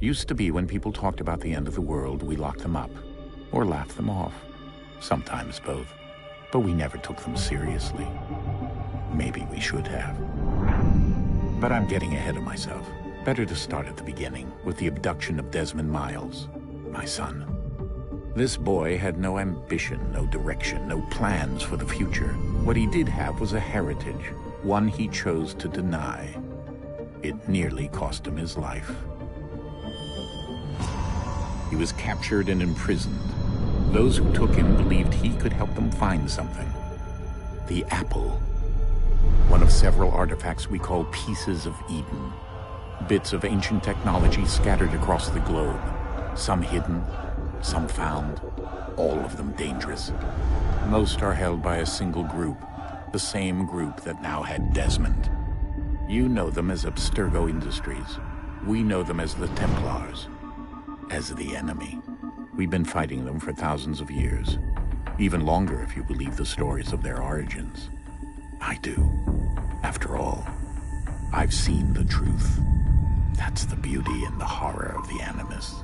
Used to be when people talked about the end of the world, we locked them up. Or laughed them off. Sometimes both. But we never took them seriously. Maybe we should have. But I'm getting ahead of myself. Better to start at the beginning, with the abduction of Desmond Miles, my son. This boy had no ambition, no direction, no plans for the future. What he did have was a heritage, one he chose to deny. It nearly cost him his life. He was captured and imprisoned. Those who took him believed he could help them find something. The apple. One of several artifacts we call pieces of Eden. Bits of ancient technology scattered across the globe. Some hidden, some found, all of them dangerous. Most are held by a single group, the same group that now had Desmond. You know them as Abstergo Industries. We know them as the Templars, as the enemy. We've been fighting them for thousands of years, even longer if you believe the stories of their origins. I do. After all, I've seen the truth. That's the beauty and the horror of the Animus.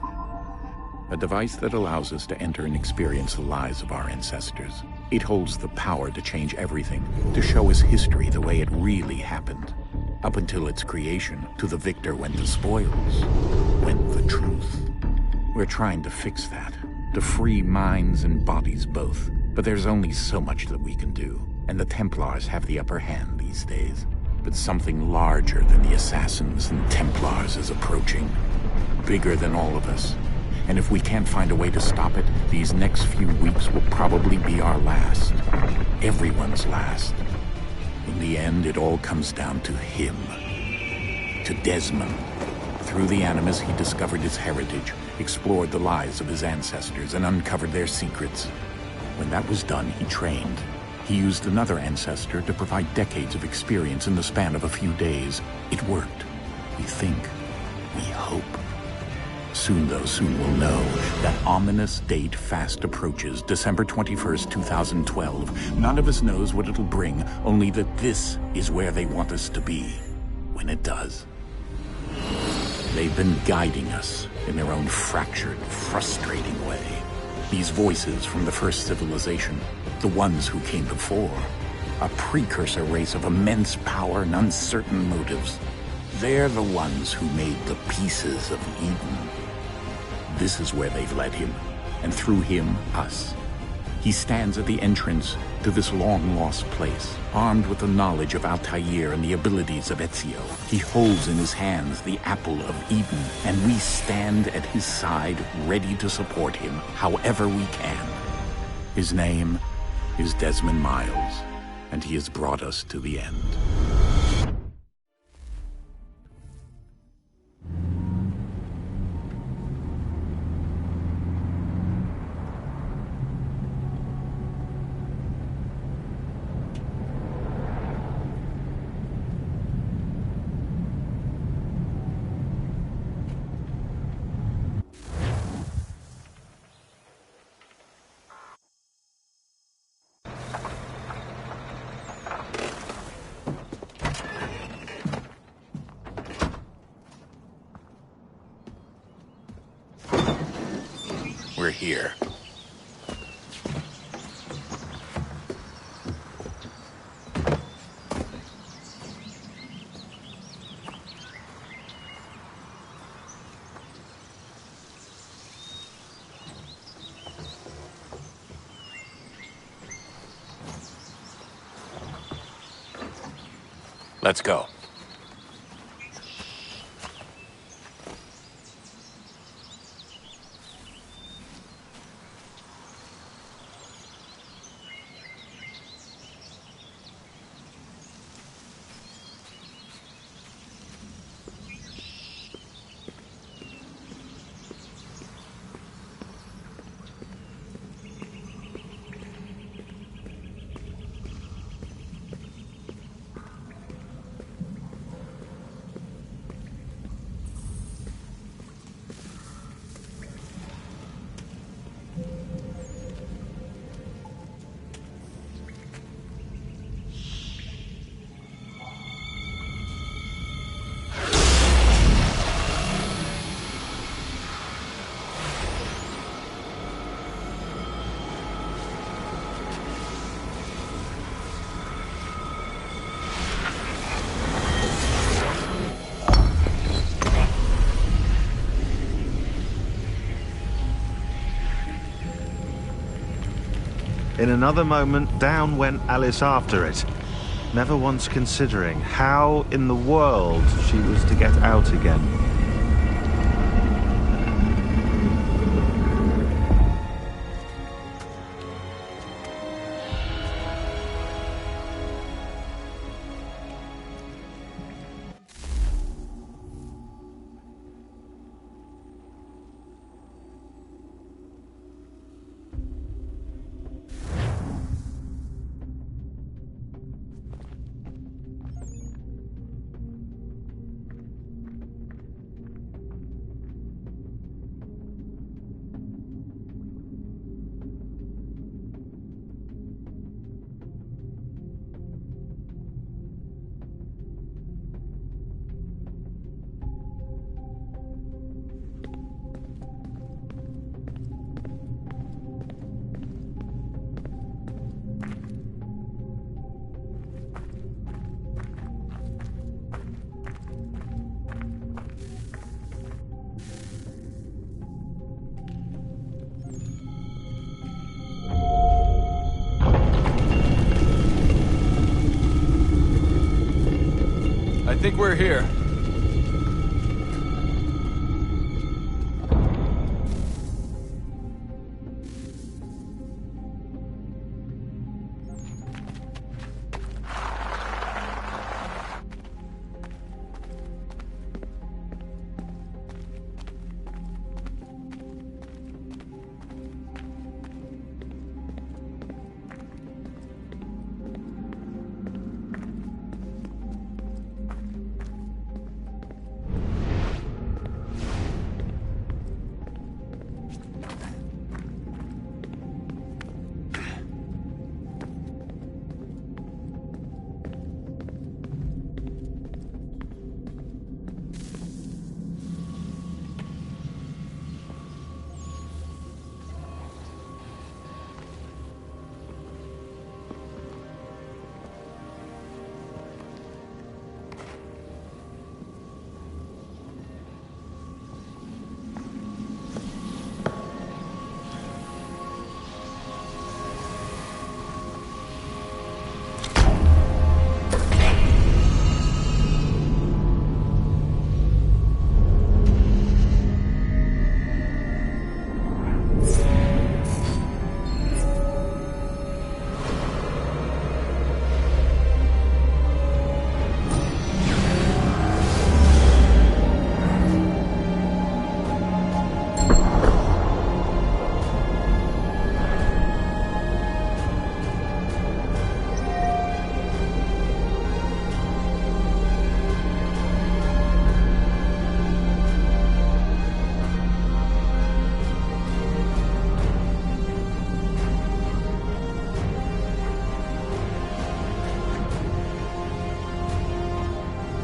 A device that allows us to enter and experience the lives of our ancestors. It holds the power to change everything, to show us history the way it really happened. Up until its creation, to the victor went the spoils, went the truth. We're trying to fix that, to free minds and bodies both. But there's only so much that we can do, and the Templars have the upper hand these days. But something larger than the Assassins and Templars is approaching, bigger than all of us. And if we can't find a way to stop it, these next few weeks will probably be our last. Everyone's last. In the end, it all comes down to him. To Desmond. Through the Animus, he discovered his heritage, explored the lives of his ancestors, and uncovered their secrets. When that was done, he trained. He used another ancestor to provide decades of experience in the span of a few days. It worked. We think. We hope. Soon, though, soon we'll know. That ominous date fast approaches, December 21st, 2012. None of us knows what it'll bring, only that this is where they want us to be, when it does. They've been guiding us in their own fractured, frustrating way. These voices from the first civilization, the ones who came before, a precursor race of immense power and uncertain motives. They're the ones who made the pieces of Eden. This is where they've led him, and through him, us. He stands at the entrance to this long-lost place, armed with the knowledge of Altair and the abilities of Ezio. He holds in his hands the apple of Eden, and we stand at his side, ready to support him however we can. His name is Desmond Miles, and he has brought us to the end. We're here. Let's go. In another moment, down went Alice after it, never once considering how in the world she was to get out again. I think we're here.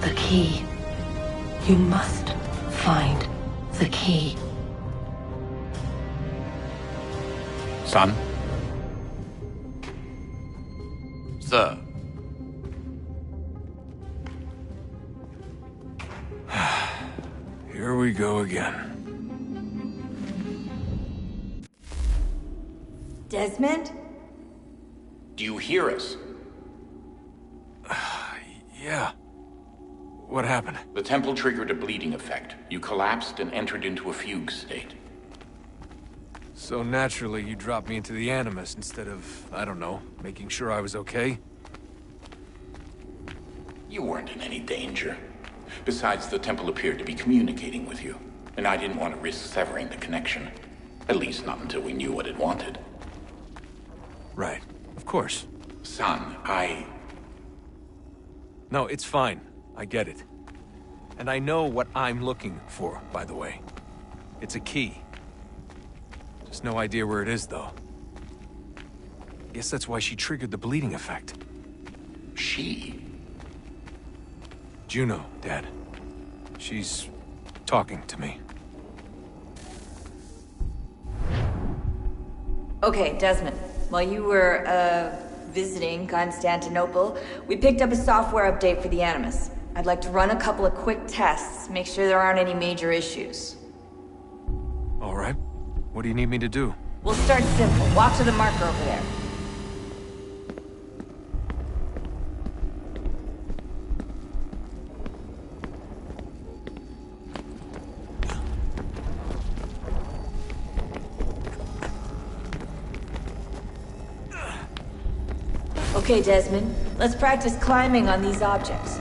The key. You must find the key. Son? Sir. Here we go again. Desmond? Do you hear us? Yeah. What happened? The temple triggered a bleeding effect. You collapsed and entered into a fugue state. So naturally, you dropped me into the Animus instead of, I don't know, making sure I was okay? You weren't in any danger. Besides, the temple appeared to be communicating with you, and I didn't want to risk severing the connection. At least not until we knew what it wanted. Right. Of course. Son, No, it's fine. I get it. And I know what I'm looking for, by the way. It's a key. Just no idea where it is, though. Guess that's why she triggered the bleeding effect. She? Juno, Dad. She's talking to me. Okay, Desmond. While you were, visiting Constantinople, we picked up a software update for the Animus. I'd like to run a couple of quick tests, make sure there aren't any major issues. All right. What do you need me to do? We'll start simple. Walk to the marker over there. Okay, Desmond. Let's practice climbing on these objects.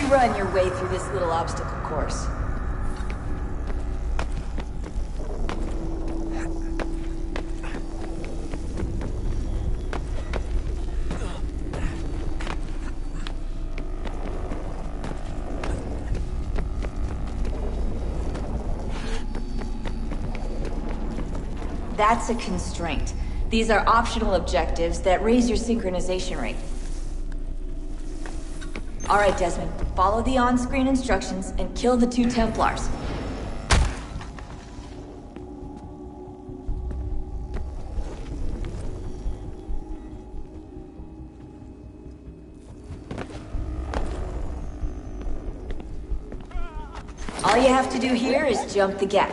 Run your way through this little obstacle course. That's a constraint. These are optional objectives that raise your synchronization rate. All right, Desmond. Follow the on-screen instructions and kill the 2 Templars. All you have to do here is jump the gap.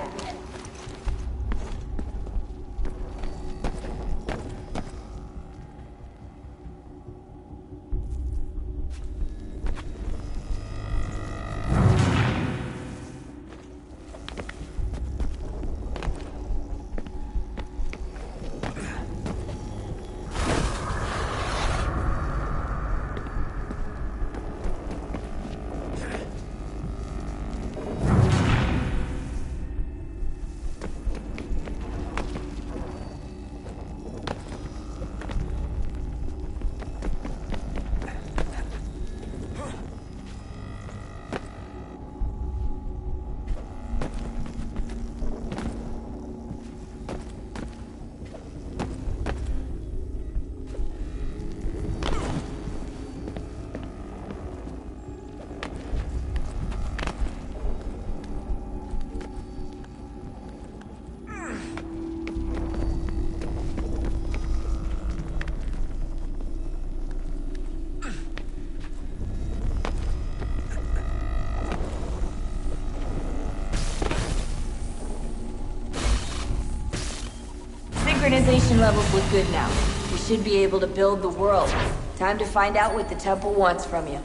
Synchronization levels look good now. We should be able to build the world. Time to find out what the temple wants from you.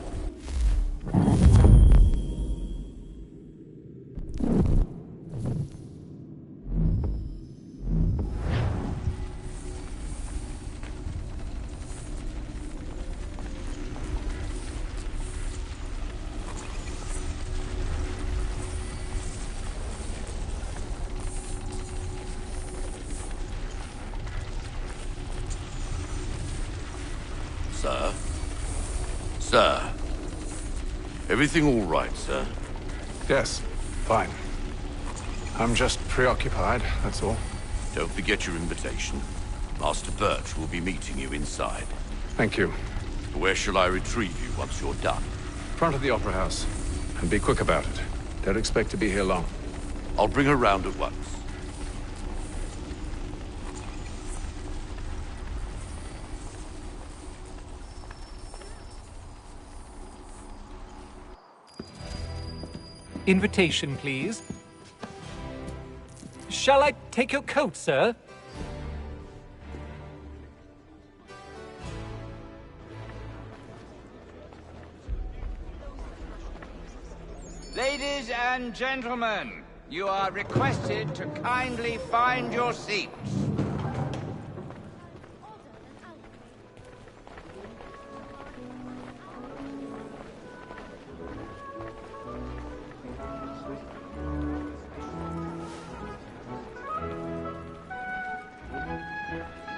Sir? Sir? Everything all right, sir? Yes, fine. I'm just preoccupied, that's all. Don't forget your invitation. Master Birch will be meeting you inside. Thank you. Where shall I retrieve you once you're done? Front of the Opera House. And be quick about it. Don't expect to be here long. I'll bring her round at once. Invitation, please. Shall I take your coat, sir? Ladies and gentlemen, you are requested to kindly find your seats.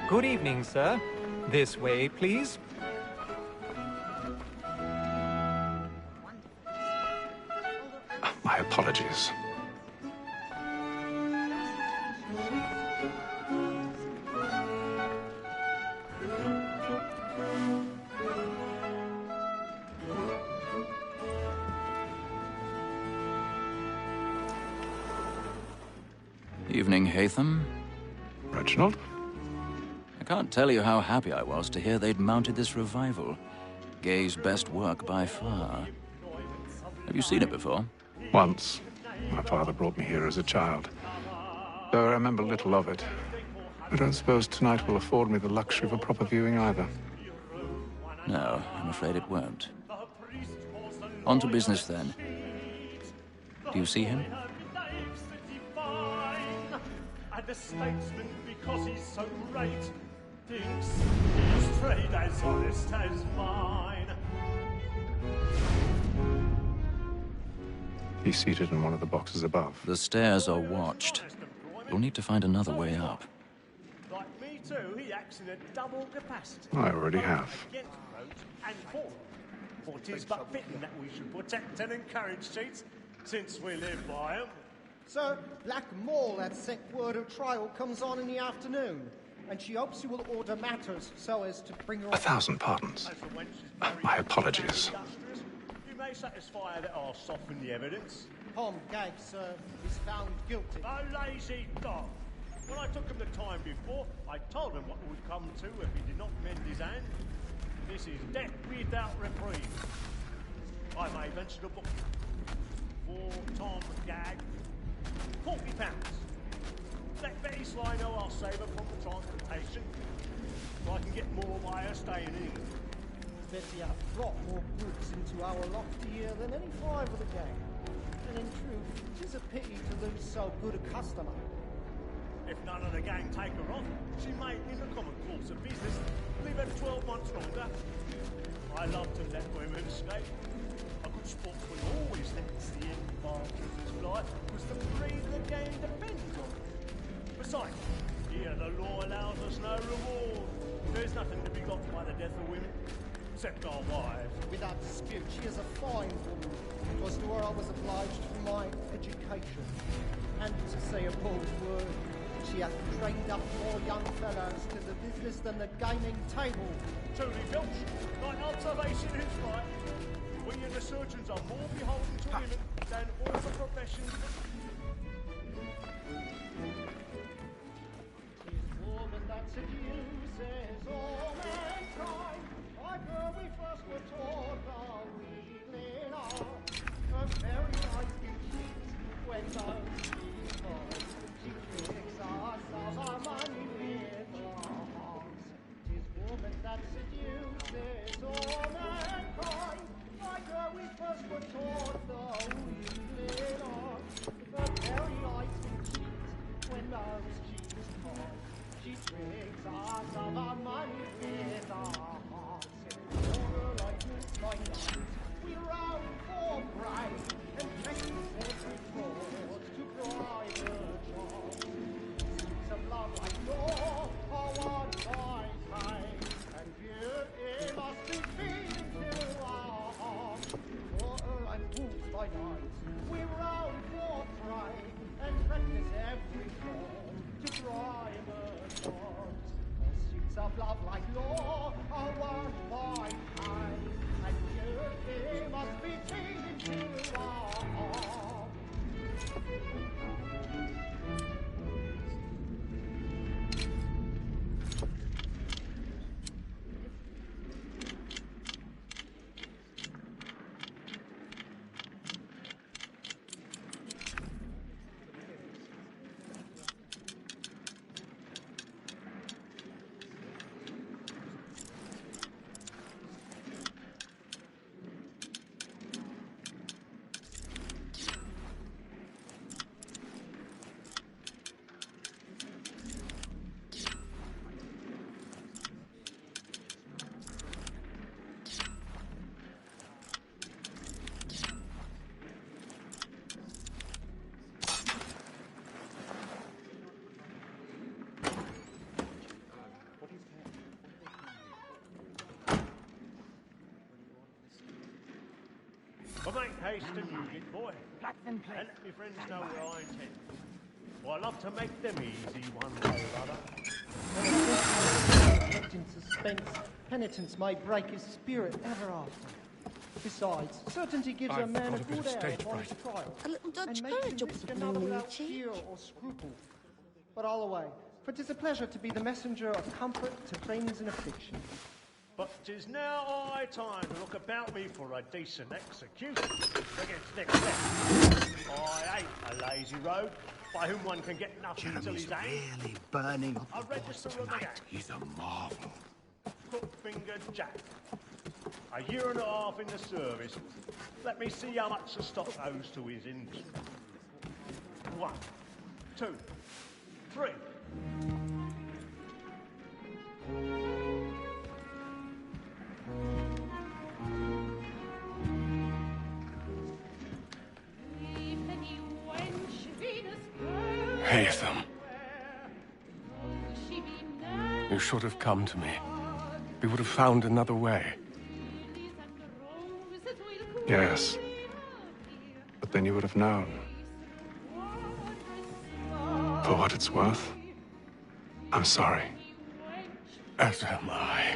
Good evening, sir. This way, please. My apologies. Evening, Hatham. Reginald? I can't tell you how happy I was to hear they'd mounted this revival. Gay's best work by far. Have you seen it before? Once. My father brought me here as a child. Though I remember little of it. I don't suppose tonight will afford me the luxury of a proper viewing either. No, I'm afraid it won't. On to business then. Do you see him? And the statesman, because he's so great, thinks his trade as honest as mine. He's seated in one of the boxes above. The stairs are watched. You'll need to find another way up. Like me too, he acts in a double capacity. I already have. Against roads and for them. For 'tis but fitting that we should protect and encourage cheats, since we live by 'em. Sir, Black Mall had sent word her trial comes on in the afternoon, and she hopes you will order matters so as to bring her... 1,000 pardons. My apologies. You may satisfy that I'll soften the evidence. Tom Gag, sir, is found guilty. A lazy dog. When I took him the time before, I told him what would come to if he did not mend his hand. This is death without reprieve. I may venture to book for Tom Gag. £40. Let Betty Sly know I'll save her from the transportation. So I can get more by her staying in England. Betty have brought more goods into our loft here than any five of the gang. And in truth, it is a pity to lose so good a customer. If none of the gang take her off, she may, in the common course of business, leave her 12 months longer. I love to let women escape. A good sportsman always lets the advantages fly, because the breed of the game depends on it. Besides, here the law allows us no reward. There's nothing to be got by the death of women, except our wives. Without dispute, she is a fine woman. It was to her I was obliged for my education. And to say a bold word, she hath trained up more young fellows to the business than the gaming table. Truly, Filch, thy observation is right. We and the surgeons are more beholden to women than all the professions. Woman that seduces all mankind, like her we first were taught our weakling art. Her very eyes do cheat when those she falls. She tricks us of our money with her hearts. 'Tis woman that seduces all mankind, like her we first were taught the weakling art. Her very eyes do cheat when those cheats fall. She tricks us of our money with our hearts. For like this, my night, we round for pride and practice every fraud to bribe her charms. Suits of love like law are won by time, and beauty must be feeding to our hearts. For her and wolves by night, we round for pride and practice every fraud to bribe her charms. Pursuits of love like law are won by time, and beauty must be taken to our heart. Well, make haste and use it, boy. And let me friends know where I intend. Well, I love to make them easy one way or other. Kept in suspense, penitence may break his spirit ever after. Besides, certainty gives a man a good air upon his trial. A little Dutch and makes him courage risk up another the without cheek. fear or scruple. But all away, for 'tis a pleasure to be the messenger of comfort to friends in affliction. But 'tis now high time to look about me for a decent execution against next step. I ain't a lazy rogue, by whom one can get nothing till he's hanged. Really burning up I register with the gang. He's a marvel. Crook-fingered Jack. A year and a half in the service. Let me see how much the stock owes to his industry. 1, 2, 3. Haytham. You should have come to me. We would have found another way. Yes. But then you would have known. For what it's worth, I'm sorry. As am I.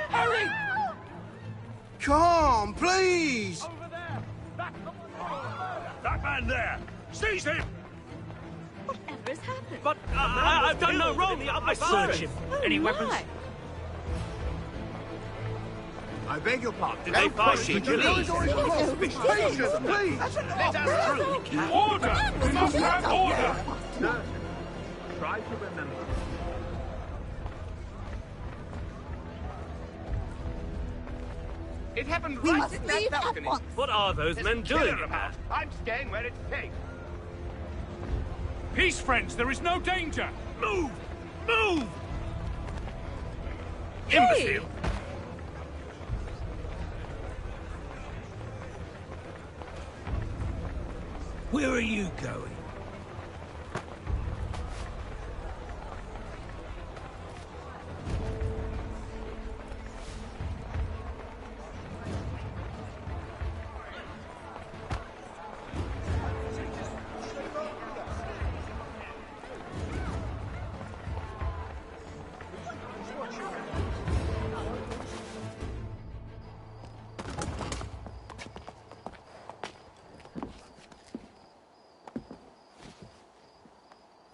Hurry! Come, please! Over there! That man there! Seize him! Whatever has happened? But I've done no wrong. I search him. Any weapons? I beg your pardon. Did they pass you? Please! Patience, please! Let us through. Order! We must have order! No. Try to remember. It happened We right must in that leave at balcony. once. What are those men doing? About. I'm staying where it's safe. Peace, friends! There is no danger! Move! Move! Imbecile! Where are you going?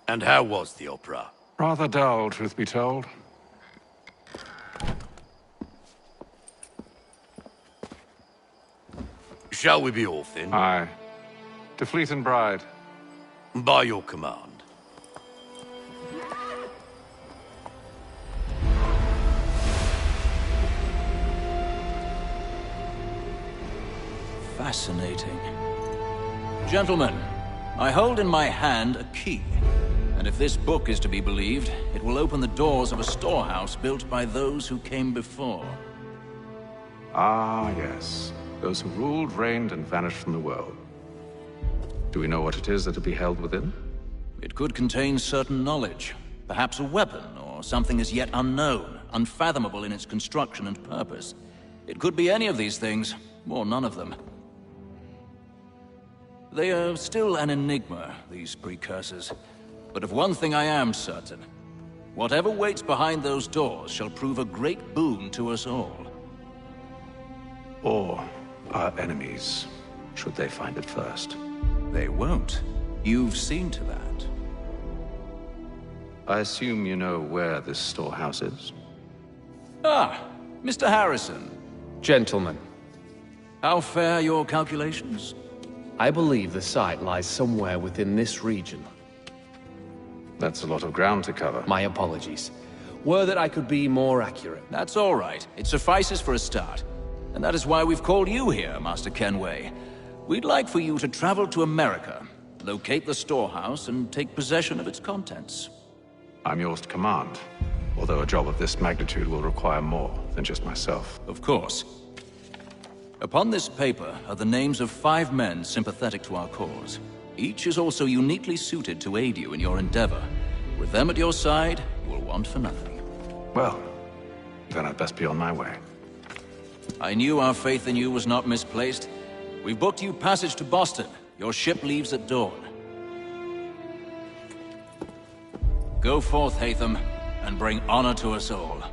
And how was the opera? Rather dull, truth be told. Shall we be off then? Aye. To Fleet and Bride. By your command. Fascinating. Gentlemen, I hold in my hand a key. And if this book is to be believed, it will open the doors of a storehouse built by those who came before. Ah, yes. Those who ruled, reigned, and vanished from the world. Do we know what it is that will be held within? It could contain certain knowledge. Perhaps a weapon, or something as yet unknown, unfathomable in its construction and purpose. It could be any of these things, or none of them. They are still an enigma, these precursors. But of one thing I am certain. Whatever waits behind those doors shall prove a great boon to us all. Or our enemies, should they find it first. They won't. You've seen to that. I assume you know where this storehouse is? Ah, Mr. Harrison. Gentlemen, How fare your calculations? I believe the site lies somewhere within this region. That's a lot of ground to cover. My apologies. Were that I could be more accurate. That's all right. It suffices for a start. And that is why we've called you here, Master Kenway. We'd like for you to travel to America, locate the storehouse, and take possession of its contents. I'm yours to command. Although a job of this magnitude will require more than just myself. Of course. Upon this paper are the names of 5 men sympathetic to our cause. Each is also uniquely suited to aid you in your endeavor. With them at your side, you will want for nothing. Well, then I'd best be on my way. I knew our faith in you was not misplaced. We've booked you passage to Boston. Your ship leaves at dawn. Go forth, Hatham, and bring honor to us all.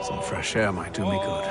Some fresh air might do me good.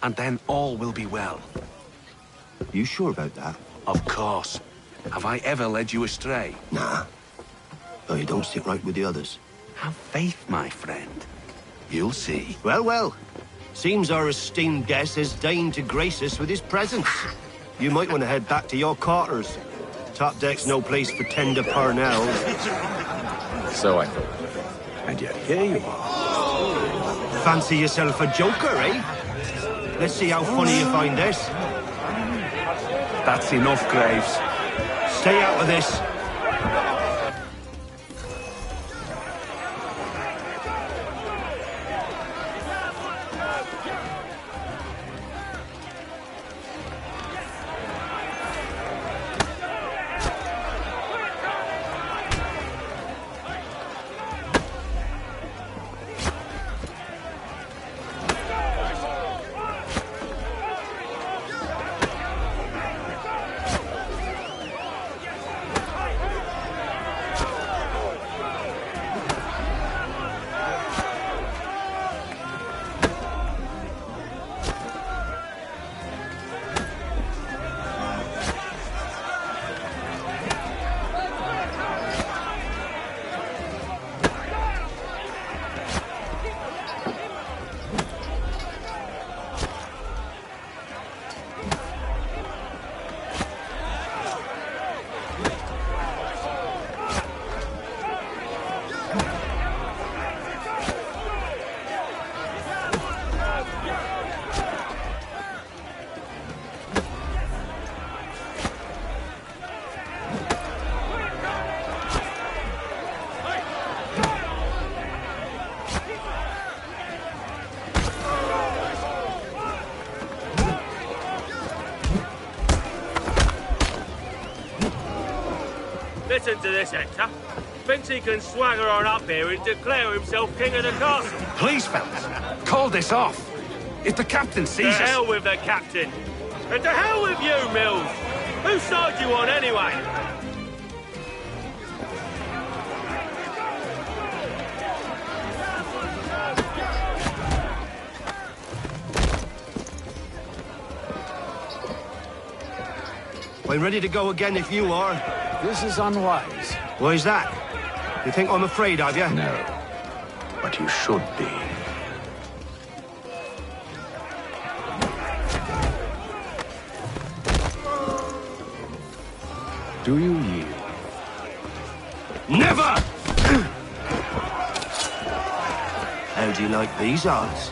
and then all will be well. You sure about that? Of course. Have I ever led you astray? Nah. Though you don't stick right with the others. Have faith, my friend. You'll see. Well, well. Seems our esteemed guest has deigned to grace us with his presence. You might want to head back to your quarters. Top deck's no place for tender parnells. So I thought. And yet here you are. Fancy yourself a joker, eh? Let's see how funny you find this. That's enough, Graves. Stay out of this. Listen to this, Hector. Thinks he can swagger on up here and declare himself king of the castle. Please, fellas, call this off. If the captain sees us... To hell with the captain. And to hell with you, Mills. Whose side you on, anyway? I'm ready to go again if you are. This is unwise. Why is that? You think I'm afraid of you? No. But you should be. Do you yield? Never! How do you like these odds?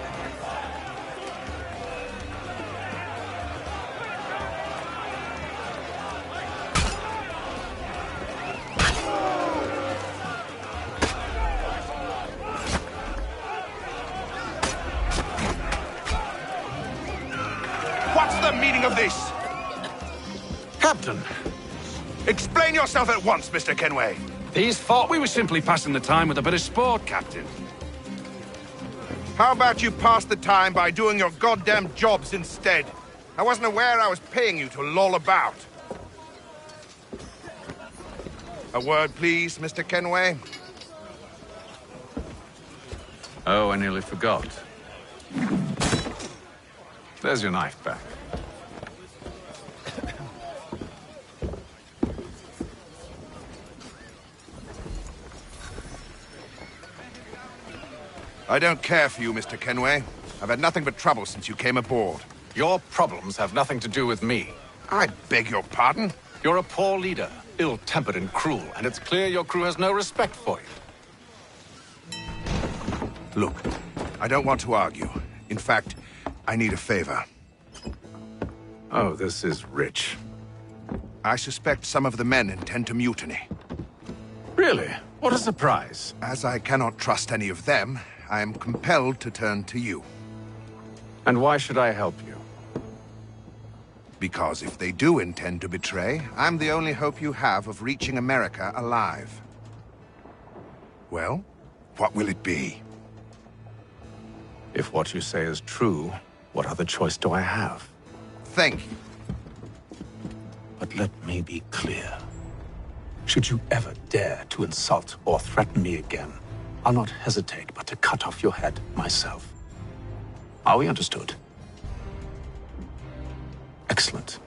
What's the meaning of this? Captain! Explain yourself at once, Mr. Kenway. These thought we were simply passing the time with a bit of sport, Captain. How about you pass the time by doing your goddamn jobs instead? I wasn't aware I was paying you to loll about. A word, please, Mr. Kenway. Oh, I nearly forgot. There's your knife back. I don't care for you, Mr. Kenway. I've had nothing but trouble since you came aboard. Your problems have nothing to do with me. I beg your pardon? You're a poor leader, ill-tempered and cruel, and it's clear your crew has no respect for you. Look, I don't want to argue. In fact, I need a favor. Oh, this is rich. I suspect some of the men intend to mutiny. Really? What a surprise. As I cannot trust any of them, I am compelled to turn to you. And why should I help you? Because if they do intend to betray, I'm the only hope you have of reaching America alive. Well, what will it be? If what you say is true, what other choice do I have? Thank you. But let me be clear. Should you ever dare to insult or threaten me again, I'll not hesitate but to cut off your head myself. Are we understood? Excellent.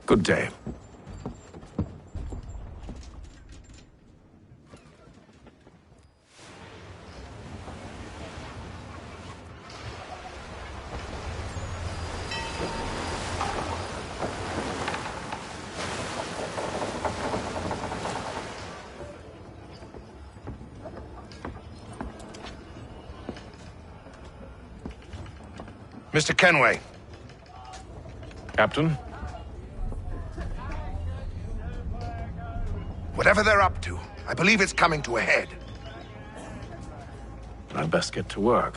Good day. Mr. Kenway. Captain? Whatever they're up to, I believe it's coming to a head. I'd best get to work.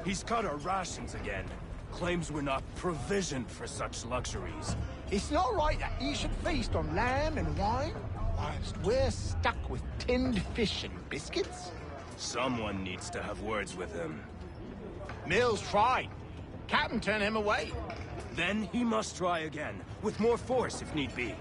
He's cut our rations again. Claims we're not provisioned for such luxuries. It's not right that he should feast on lamb and wine, whilst we're stuck with tinned fish and biscuits. Someone needs to have words with him. Mills tried. Captain turned him away. Then he must try again, with more force if need be.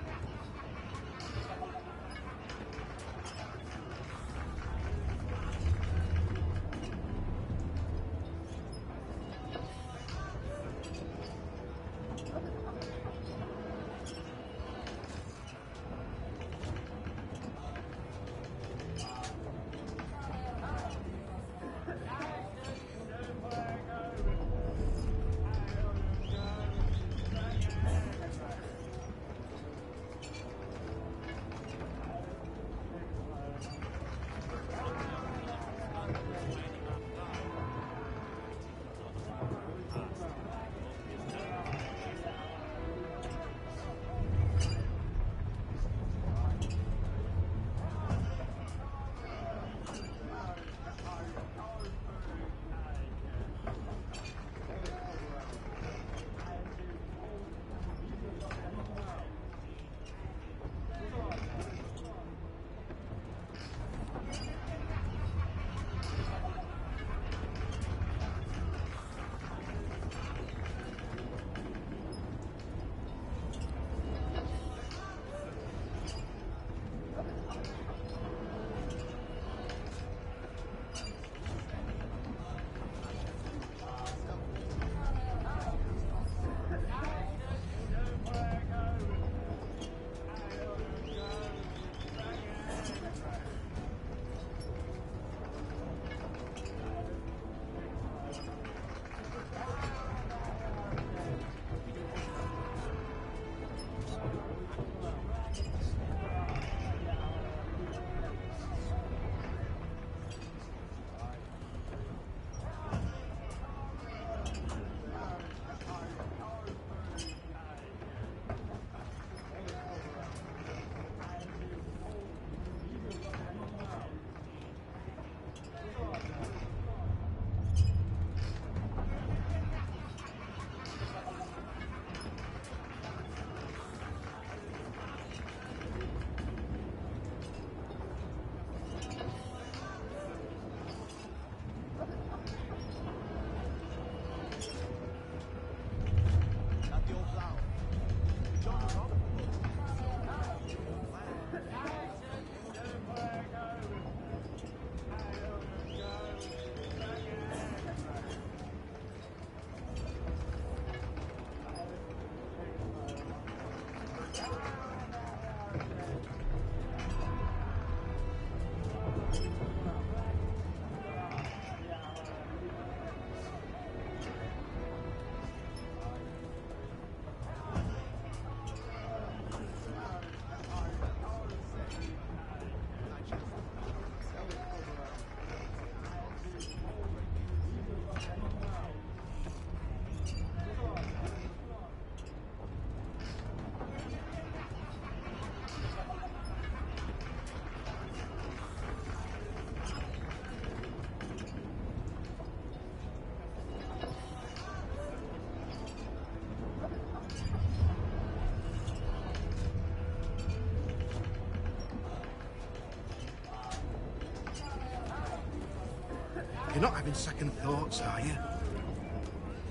You're not having second thoughts, are you?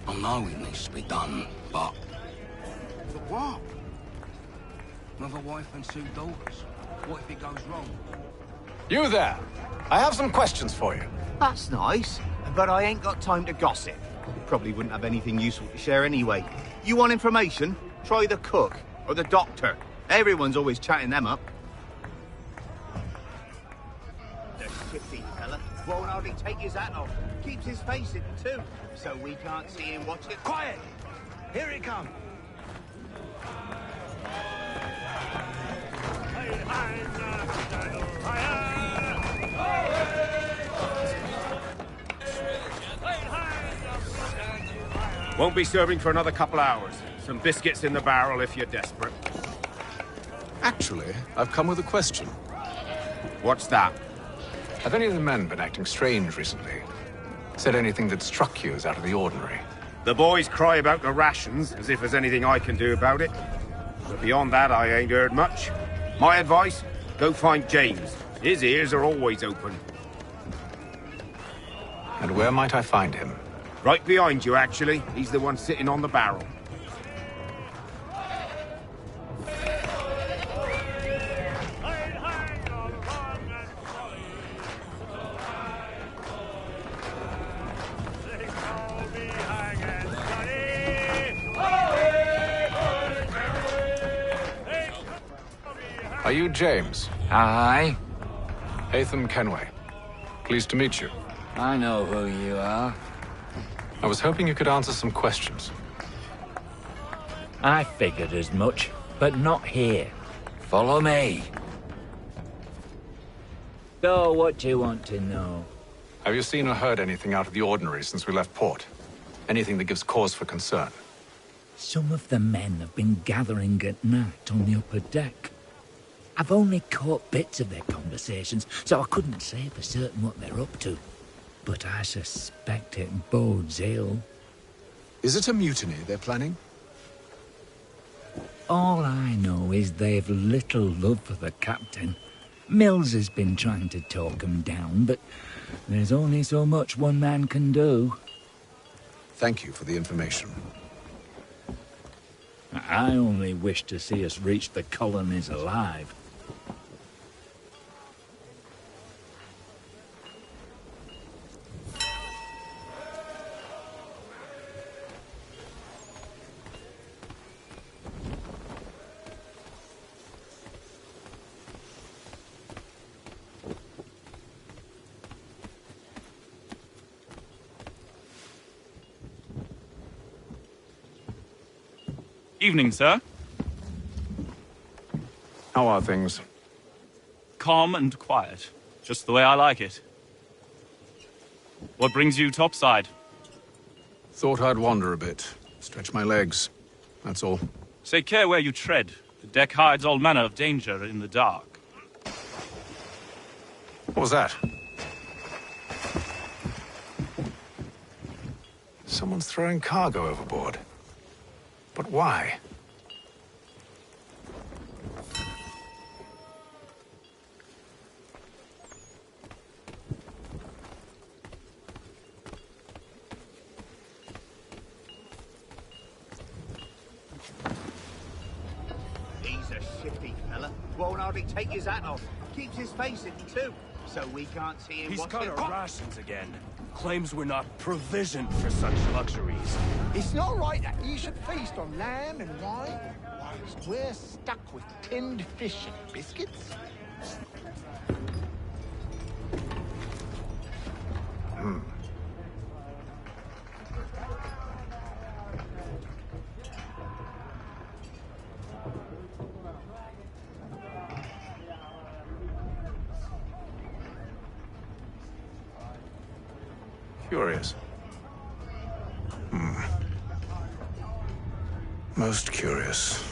I know it needs to be done, but... But what? Another wife and 2 daughters. What if it goes wrong? You there! I have some questions for you. That's nice, but I ain't got time to gossip. Probably wouldn't have anything useful to share anyway. You want information? Try the cook or the doctor. Everyone's always chatting them up. The shifty fella won't hardly take his hat off. Keeps his face hidden too, so we can't see him watch it. Quiet! Here he comes! Won't be serving for another couple hours. Some biscuits in the barrel if you're desperate. Actually, I've come with a question. What's that? Have any of the men been acting strange recently? Said anything that struck you as out of the ordinary? The boys cry about the rations, as if there's anything I can do about it. But beyond that, I ain't heard much. My advice, go find James. His ears are always open. And where might I find him? Right behind you, actually. He's the one sitting on the barrel. Are you James? Aye. Hatham Kenway. Pleased to meet you. I know who you are. I was hoping you could answer some questions. I figured as much, but not here. Follow me. So, what do you want to know? Have you seen or heard anything out of the ordinary since we left port? Anything that gives cause for concern? Some of the men have been gathering at night on the upper deck. I've only caught bits of their conversations, so I couldn't say for certain what they're up to. But I suspect it bodes ill. Is it a mutiny they're planning? All I know is they've little love for the captain. Mills has been trying to talk 'em down, but there's only so much one man can do. Thank you for the information. I only wish to see us reach the colonies alive. Evening, sir. How are things? Calm and quiet. Just the way I like it. What brings you topside? Thought I'd wander a bit. Stretch my legs. That's all. Take care where you tread. The deck hides all manner of danger in the dark. What was that? Someone's throwing cargo overboard. But why? He's a shifty fella. Won't hardly take his hat off. Keeps his face hidden too, so we can't see him. He's watch cut it. our rations again. Claims we're not provisioned for such luxuries. It's not right that you should feast on lamb and wine whilst we're stuck with tinned fish and biscuits. Curious. Most curious.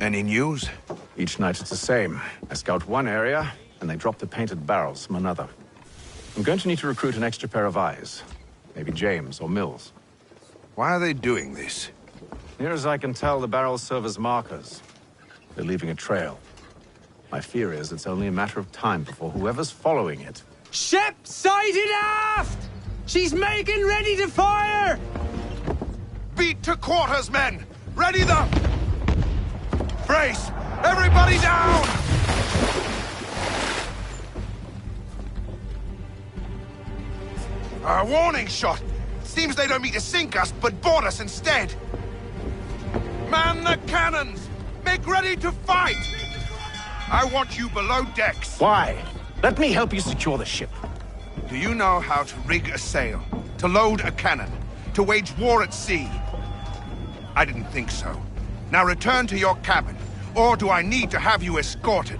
Any news? Each night it's the same. I scout one area, and they drop the painted barrels from another. I'm going to need to recruit an extra pair of eyes. Maybe James or Mills. Why are they doing this? Near as I can tell, the barrels serve as markers. They're leaving a trail. My fear is it's only a matter of time before whoever's following it... Ship sighted aft! She's making ready to fire! Beat to quarters, men! Ready the... Brace! Everybody down! A warning shot! Seems they don't mean to sink us, but board us instead! Man the cannons! Make ready to fight! I want you below decks. Why? Let me help you secure the ship. Do you know how to rig a sail? To load a cannon? To wage war at sea? I didn't think so. Now return to your cabin, or do I need to have you escorted?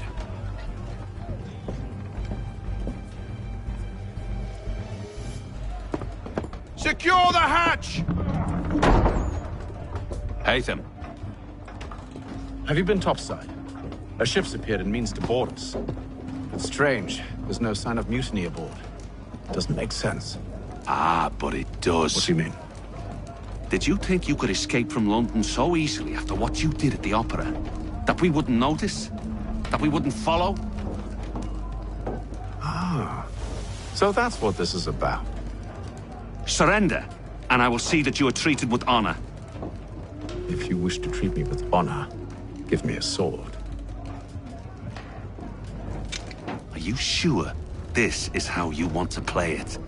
Secure the hatch! Haytham. Have you been topside? A ship's appeared and means to board us. It's strange. There's no sign of mutiny aboard. Doesn't make sense. Ah, but it does. What do you mean? Did you think you could escape from London so easily after what you did at the opera? That we wouldn't notice? That we wouldn't follow? Ah. So that's what this is about. Surrender, and I will see that you are treated with honor. If you wish to treat me with honor, give me a sword. Are you sure this is how you want to play it?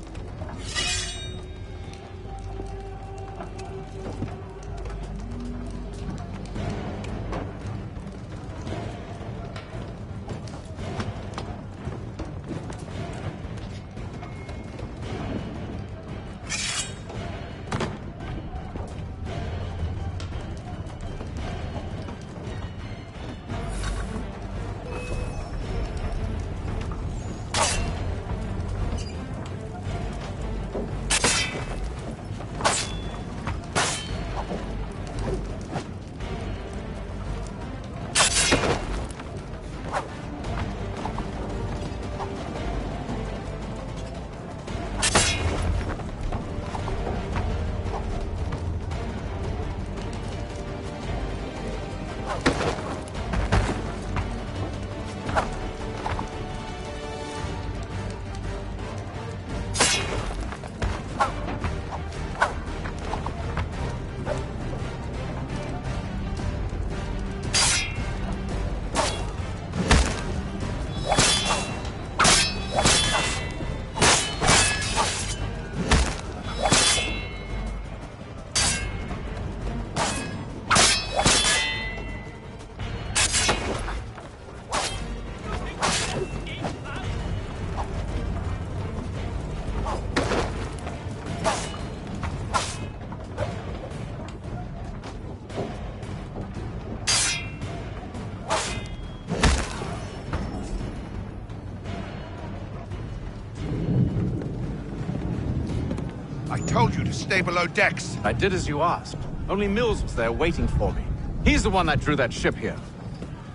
I told you to stay below decks. I did as you asked. Only Mills was there waiting for me. He's the one that drew that ship here.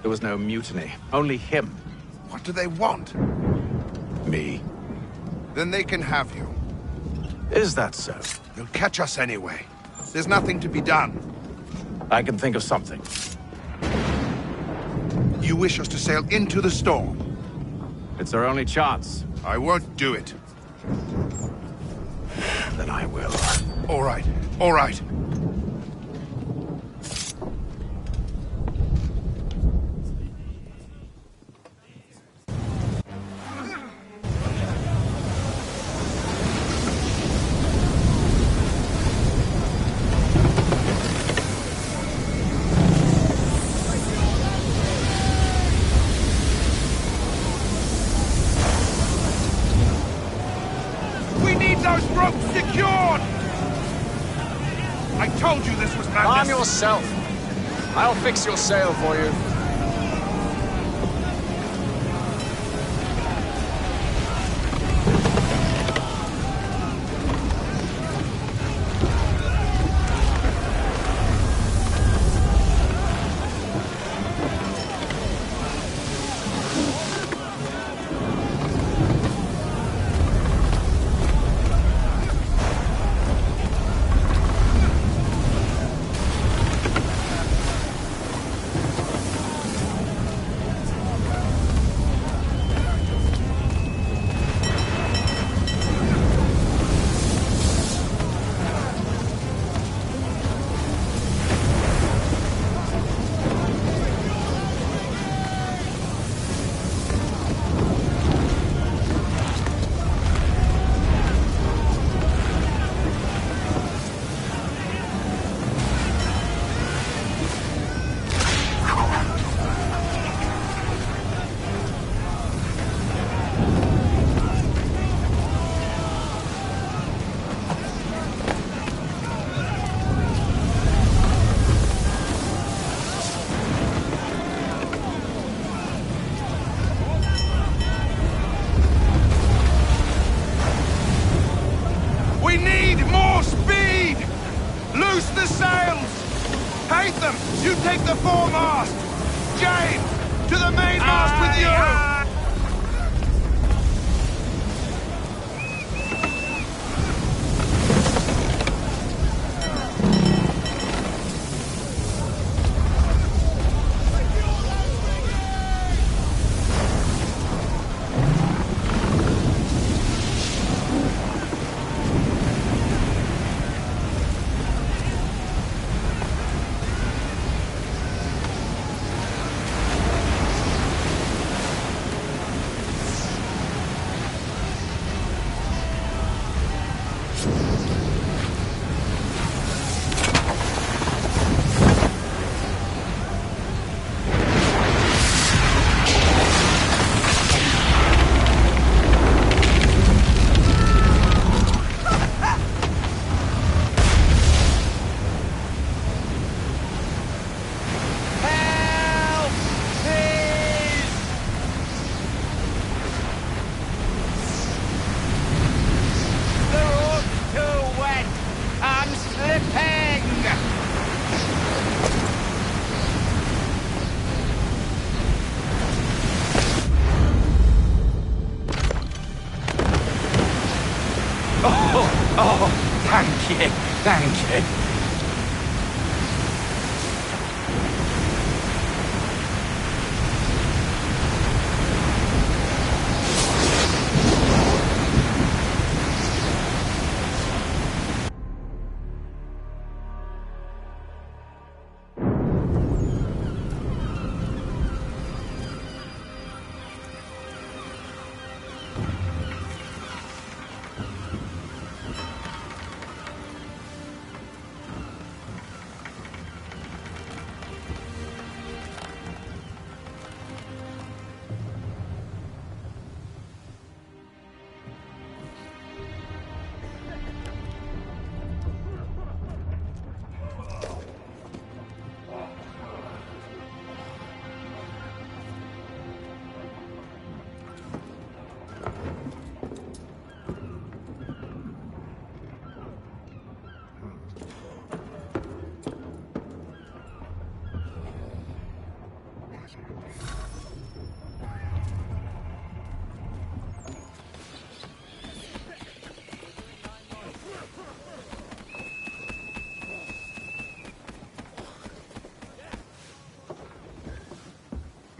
There was no mutiny, only him. What do they want? Me. Then they can have you. Is that so? You'll catch us anyway. There's nothing to be done. I can think of something. You wish us to sail into the storm? It's our only chance. I won't do it. Then I will. All right, all right. Those ropes secured! I told you this was madness! Calm yourself. I'll fix your sail for you. Loose the sails! Haytham, you take the foremast! James, to the mainmast with you! Thank you.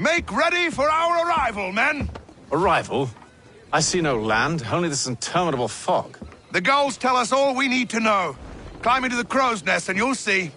Make ready for our arrival, men! Arrival? I see no land, only this interminable fog. The gulls tell us all we need to know. Climb into the crow's nest and you'll see.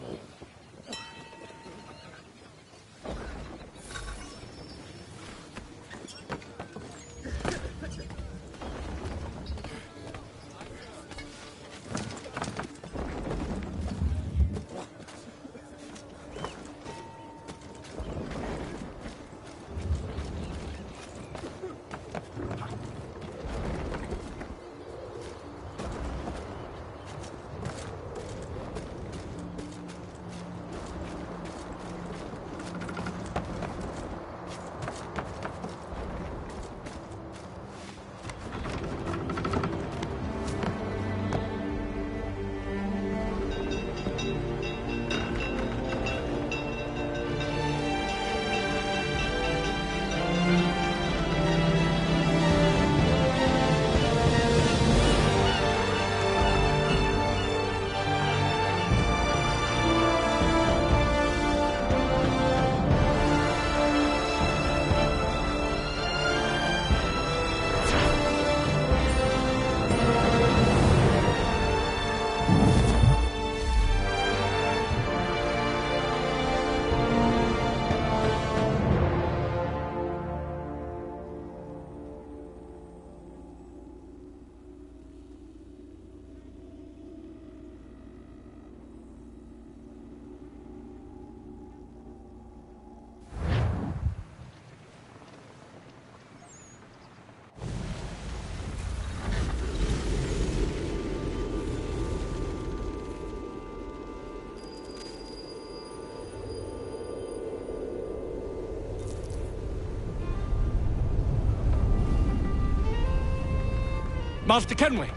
Master Kenway,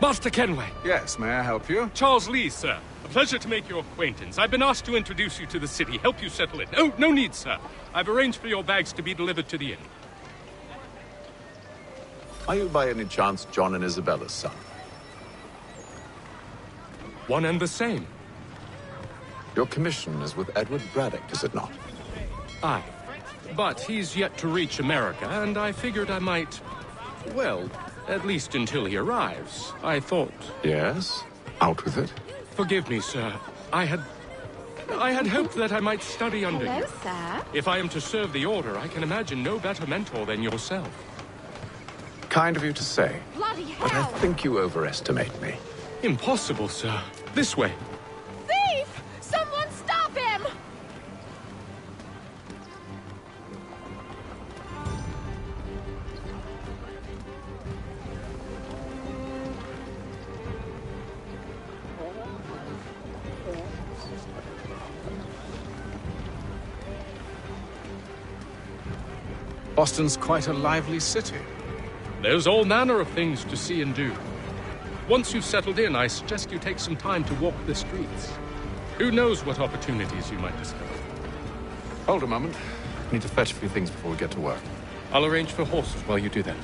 Master Kenway! Yes, may I help you? Charles Lee, sir. A pleasure to make your acquaintance. I've been asked to introduce you to the city, help you settle in. Oh, no need, sir. I've arranged for your bags to be delivered to the inn. Are you by any chance John and Isabella's son? One and the same. Your commission is with Edward Braddock, is it not? Aye. But he's yet to reach America, and I figured I might... Well, at least until he arrives. I thought... Yes? Out with it. Forgive me, sir. I had hoped that I might study under you. Sir. If I am to serve the Order, I can imagine no better mentor than yourself. Kind of you to say. Bloody hell! But I think you overestimate me. Impossible, sir. This way. Thief! Someone stop him! Boston's quite a lively city. There's all manner of things to see and do. Once you've settled in, I suggest you take some time to walk the streets. Who knows what opportunities you might discover. Hold a moment. I need to fetch a few things before we get to work. I'll arrange for horses while you do that.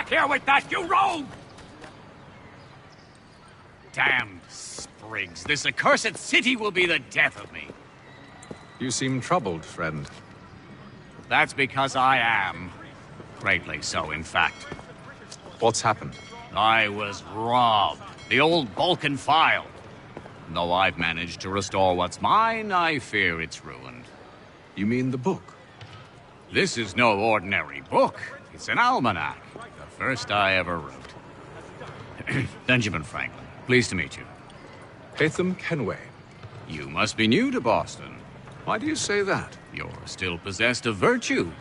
Here with that, you rogue! Damned sprigs. This accursed city will be the death of me. You seem troubled, friend. That's because I am. Greatly so, in fact. What's happened? I was robbed. The old Balkan file. Though I've managed to restore what's mine, I fear it's ruined. You mean the book? This is no ordinary book. It's an almanac. The first I ever wrote. Benjamin Franklin, pleased to meet you. Hatham Kenway. You must be new to Boston. Why do you say that? You're still possessed of virtue.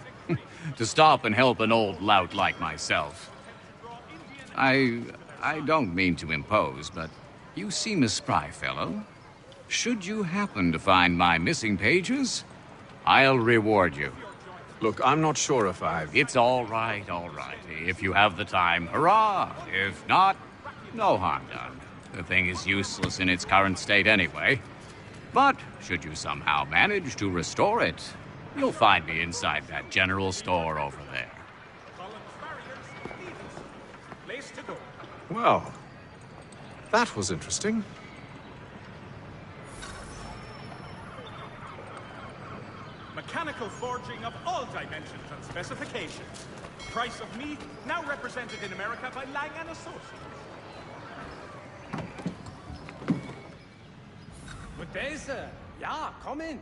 To stop and help an old lout like myself. I don't mean to impose, but you seem a spry fellow. Should you happen to find my missing pages, I'll reward you. Look, I'm not sure if I've... It's all right. If you have the time, hurrah! If not, no harm done. The thing is useless in its current state anyway. But should you somehow manage to restore it, you'll find me inside that general store over there. Well, that was interesting. Mechanical forging of all dimensions and specifications. Price of meat now represented in America by Lang & Associates. Good day, sir. Yeah, come in.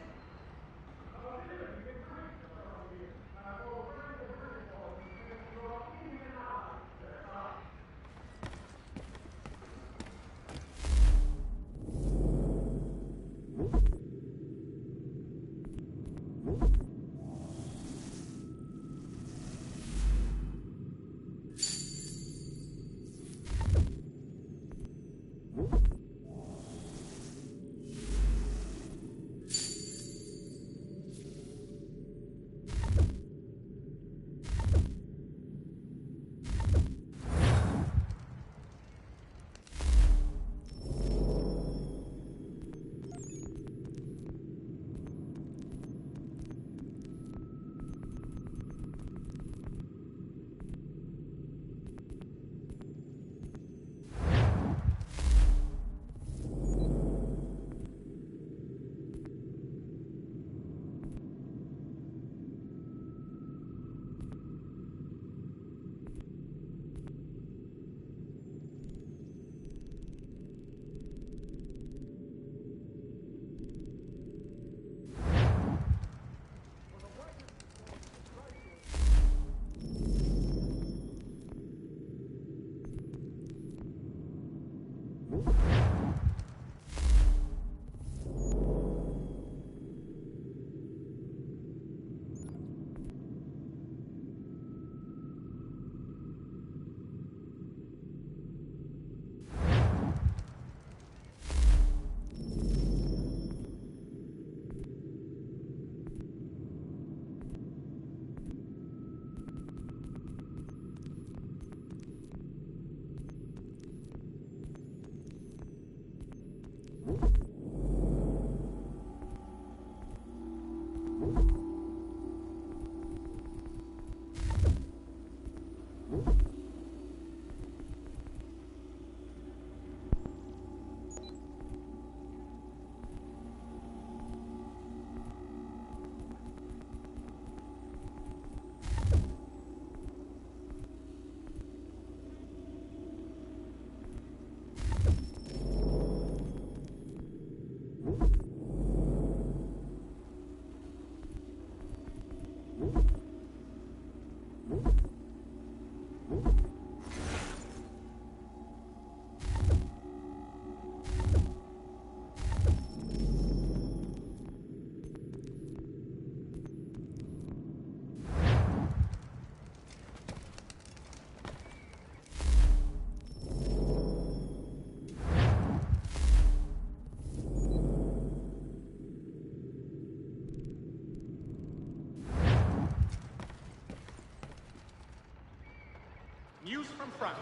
News from France.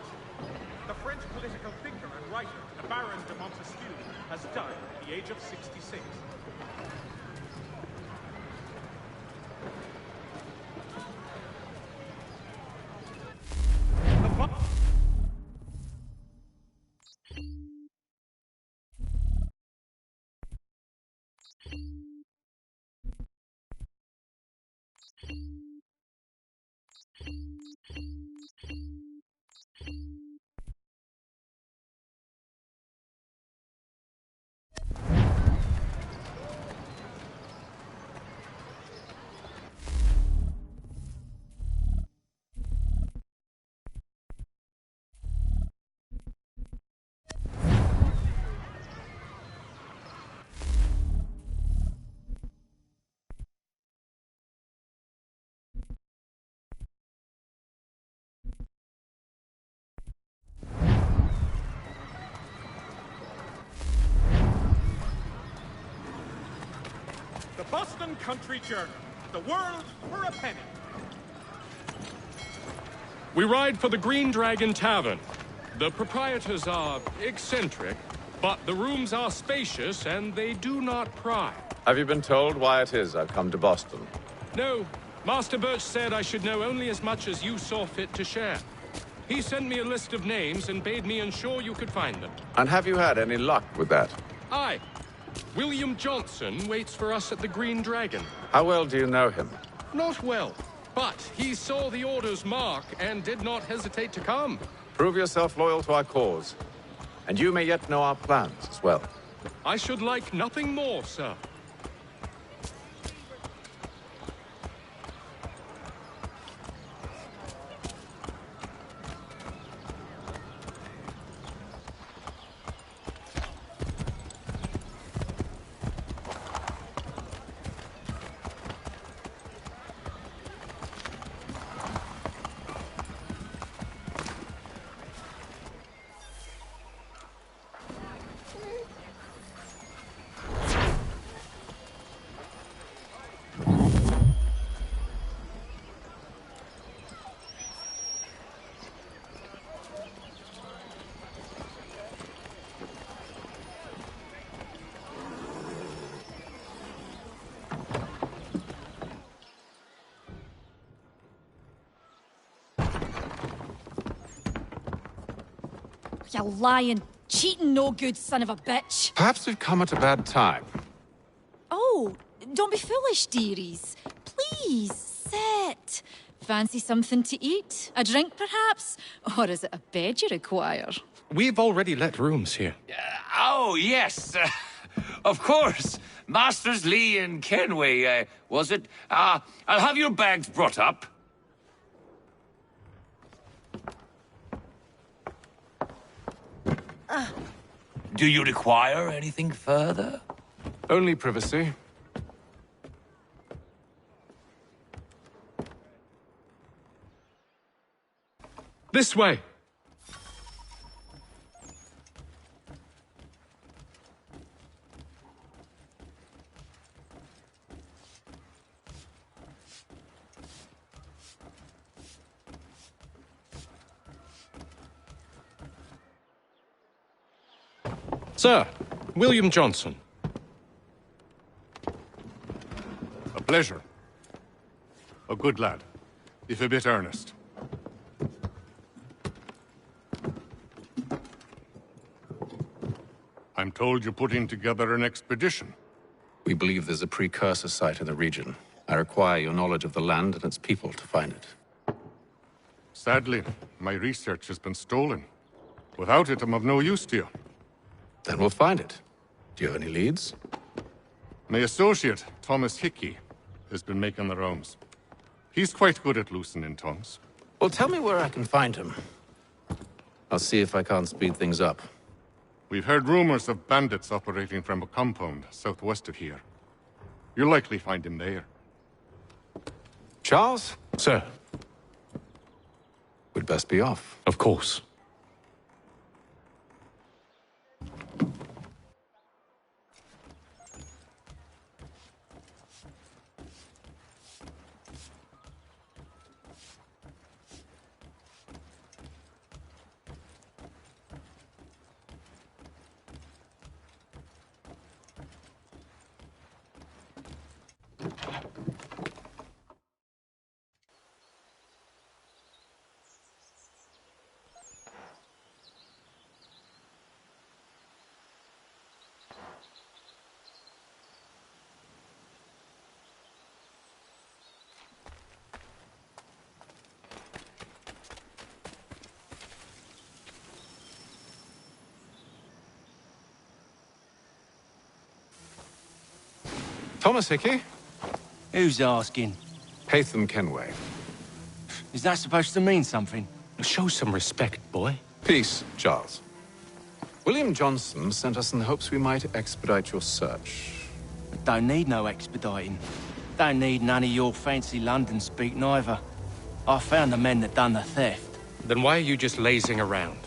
The French political thinker and writer, the Baron de Montesquieu, has died at the age of 66. The Boston Country Journal. The world for a penny. We ride for the Green Dragon Tavern. The proprietors are eccentric, but the rooms are spacious and they do not pry. Have you been told why it is I've come to Boston? No. Master Birch said I should know only as much as you saw fit to share. He sent me a list of names and bade me ensure you could find them. And have you had any luck with that? Aye. William Johnson waits for us at the Green Dragon. How well do you know him? Not well, but he saw the order's mark and did not hesitate to come. Prove yourself loyal to our cause, and you may yet know our plans as well. I should like nothing more, sir. You lying, cheating, no good son of a bitch. Perhaps we've come at a bad time. Oh, don't be foolish, dearies. Please, sit. Fancy something to eat? A drink, perhaps? Or is it a bed you require? We've already let rooms here. Oh, yes. Of course. Masters Lee and Kenway, was it? I'll have your bags brought up. Do you require anything further? Only privacy. This way! Sir, William Johnson. A pleasure. A good lad, if a bit earnest. I'm told you're putting together an expedition. We believe there's a precursor site in the region. I require your knowledge of the land and its people to find it. Sadly, my research has been stolen. Without it, I'm of no use to you. Then we'll find it. Do you have any leads? My associate, Thomas Hickey, has been making the rounds. He's quite good at loosening tongues. Well, tell me where I can find him. I'll see if I can't speed things up. We've heard rumors of bandits operating from a compound southwest of here. You'll likely find him there. Charles? Sir. We'd best be off. Of course. Thomas Hickey? Who's asking? Haytham Kenway. Is that supposed to mean something? Show some respect, boy. Peace, Charles. William Johnson sent us in the hopes we might expedite your search. Don't need no expediting. Don't need none of your fancy London speak neither. I found the men that done the theft. Then why are you just lazing around?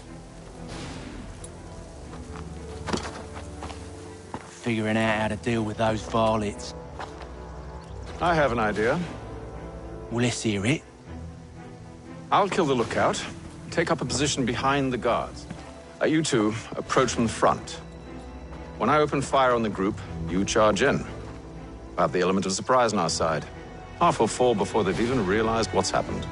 Figuring out how to deal with those varlets. I have an idea. Well, let's hear it. I'll kill the lookout. Take up a position behind the guards. You two approach from the front. When I open fire on the group, you charge in. We'll have the element of surprise on our side. Half will fall before they've even realized what's happened.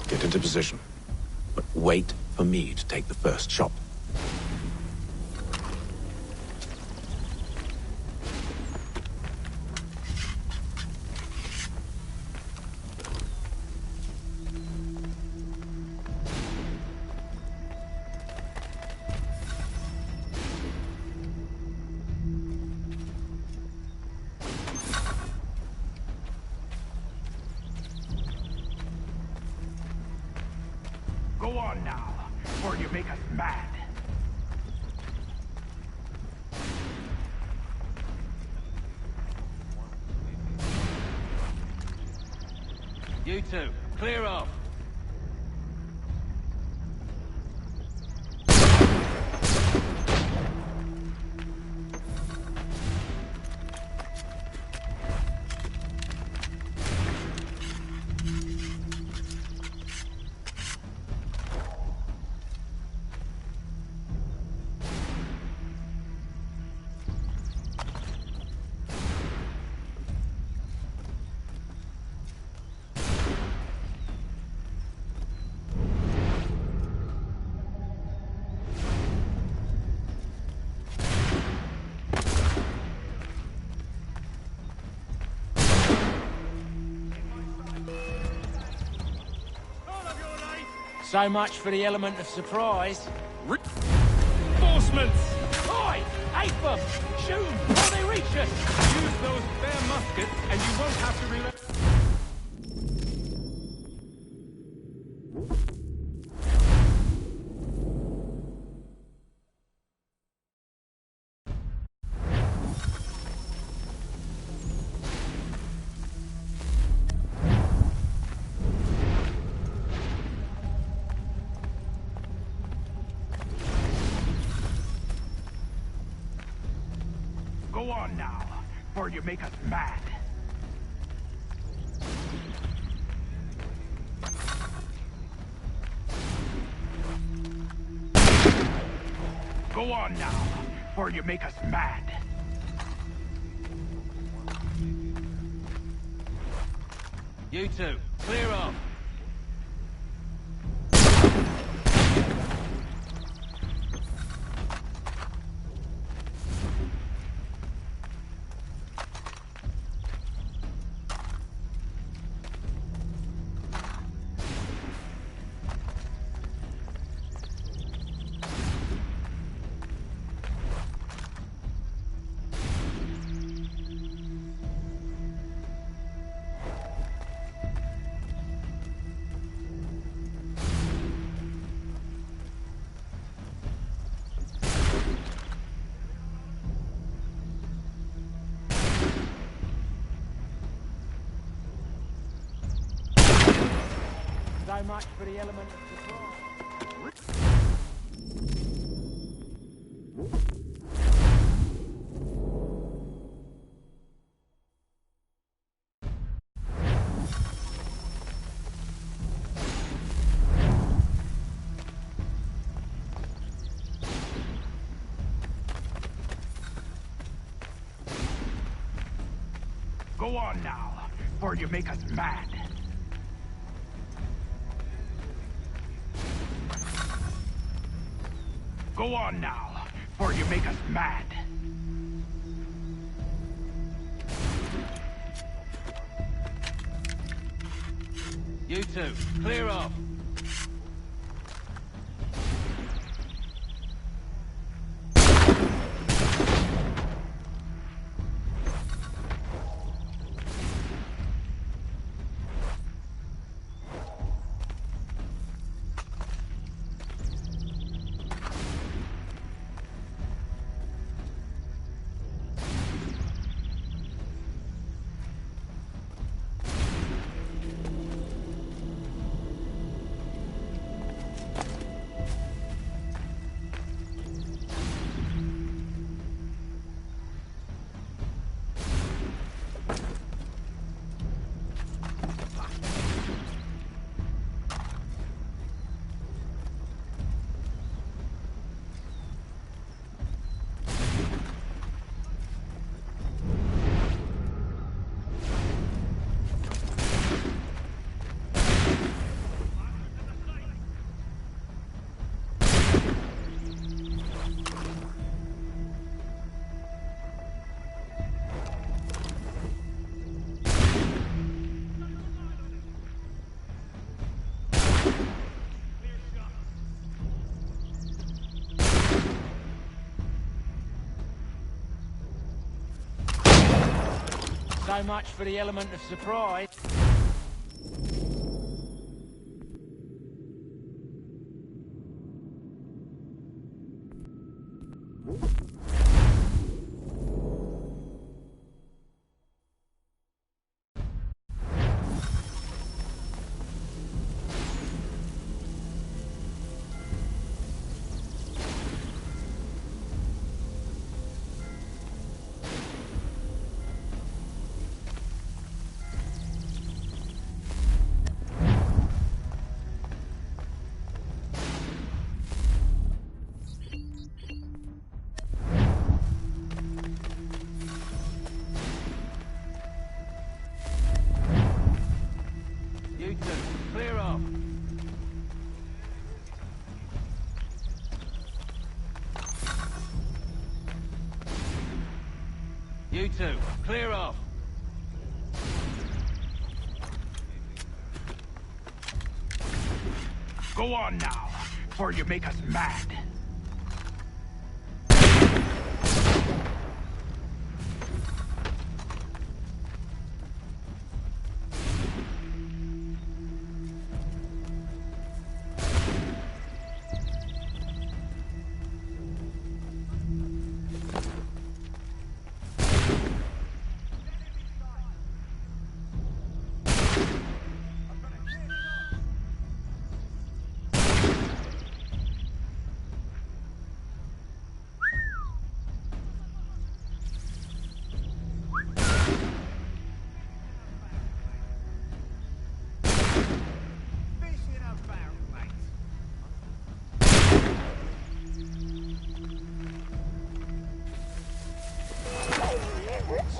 Get into position. But wait for me to take the first shot. Go on now, before you make us mad. You two, clear off. So much for the element of surprise. Reinforcements! Oi! Ape them! Shoot them before they reach us! Use those spare muskets, and you won't have to reload. Go on now, or you make us mad. Go on now, or you make us mad. You two, clear off. So much for the element of surprise. Go on now, or you make us mad. Go on now, or you make us mad. You two, clear off. So much for the element of surprise. You two, clear off. You two, clear off. Go on now, or you make us mad.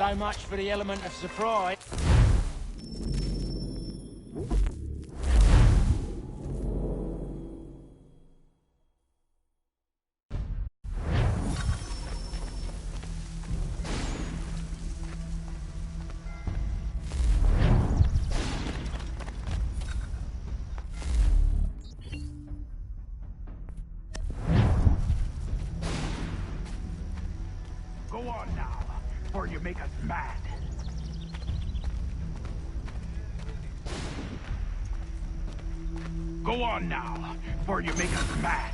So much for the element of surprise. Go on now, or you make us mad. Go on now, or you make us mad.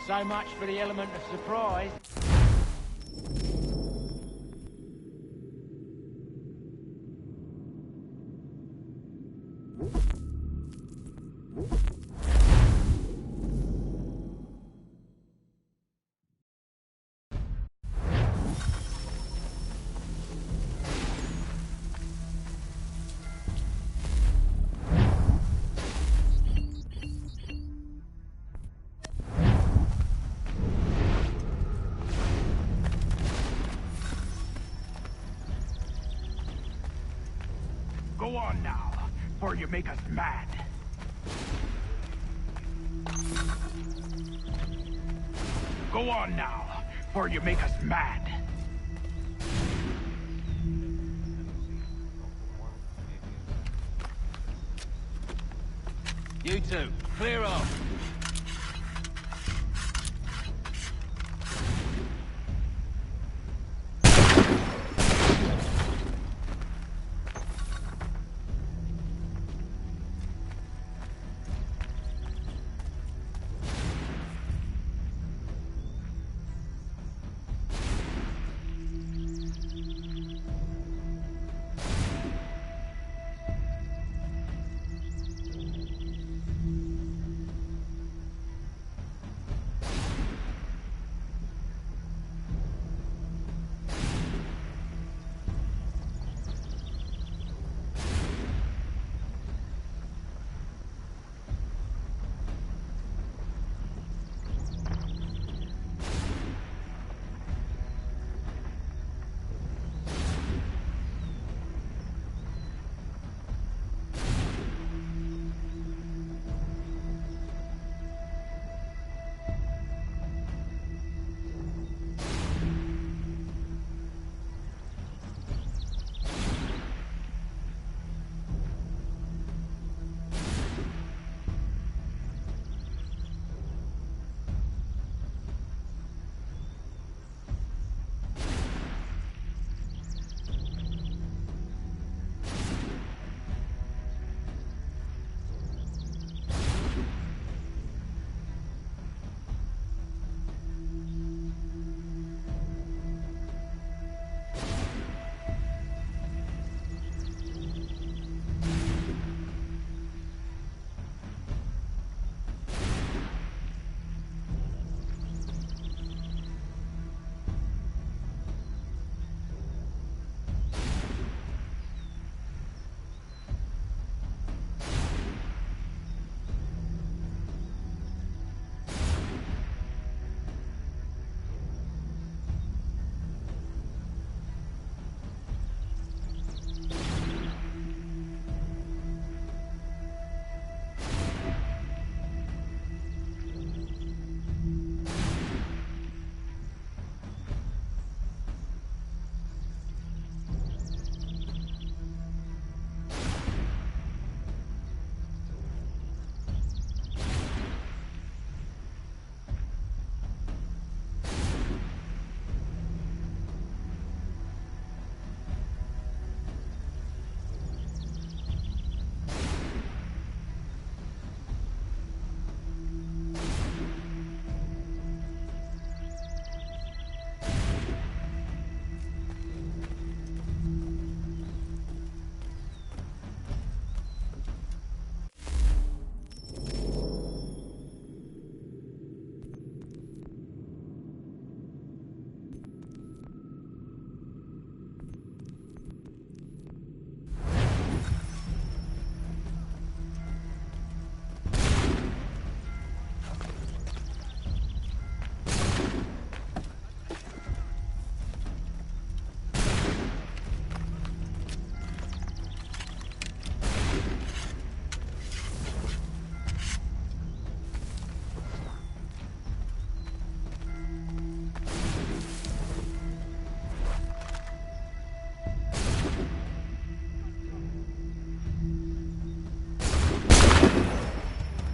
So much for the element of surprise. Go on now, or you make us mad. Go on now, or you make us mad. You two, clear off.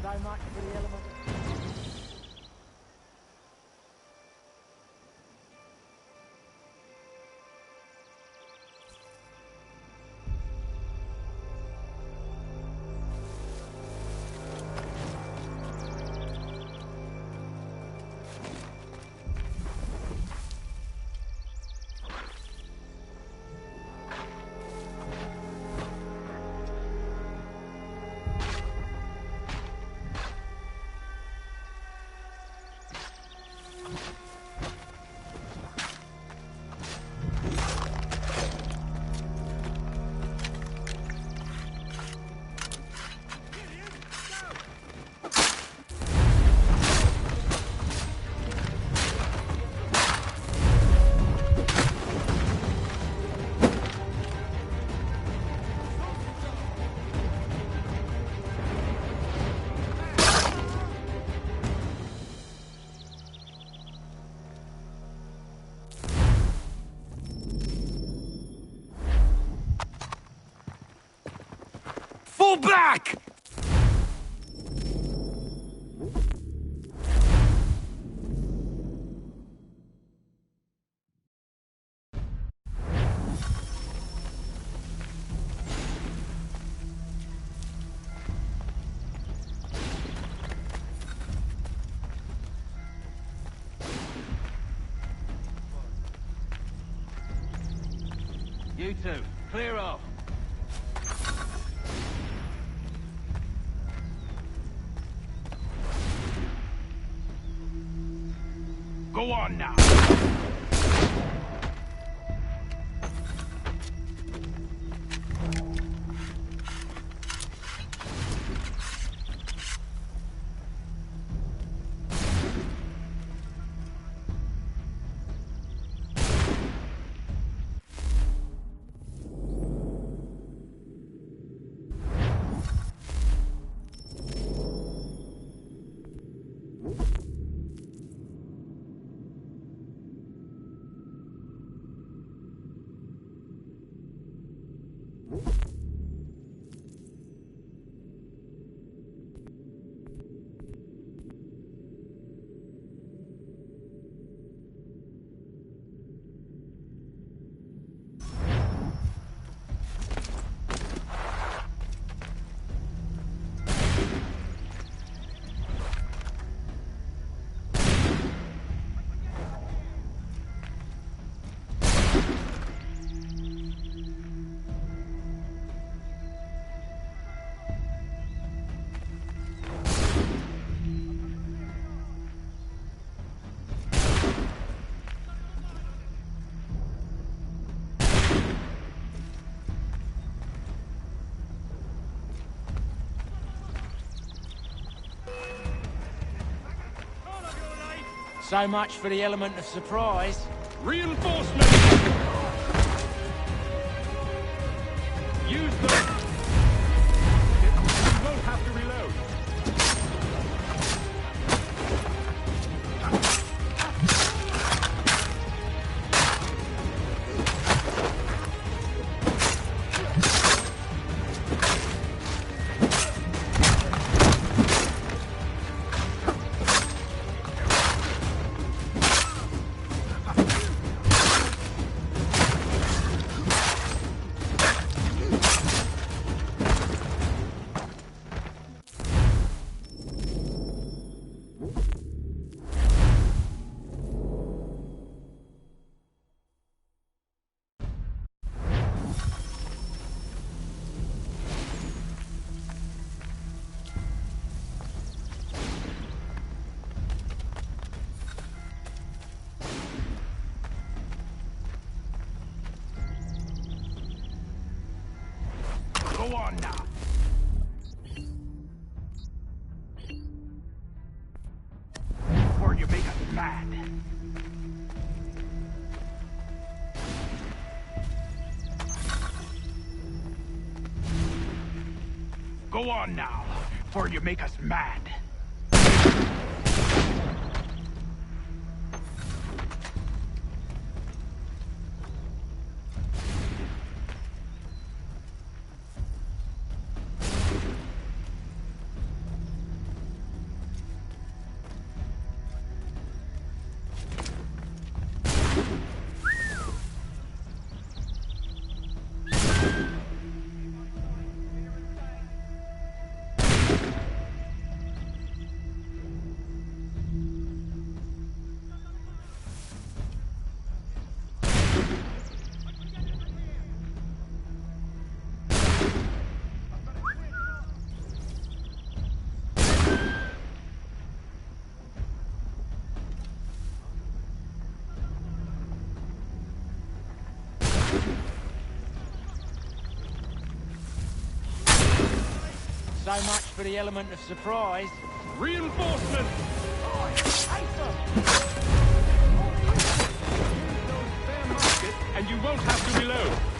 So much for the element. Fall back! You two, clear off. Go on now. So much for the element of surprise. Reinforcements! Use them! You won't have to reload. Go on now. Before you make us mad. Go on now, before you make us mad. So much for the element of surprise. Reinforcements! And you won't have to reload.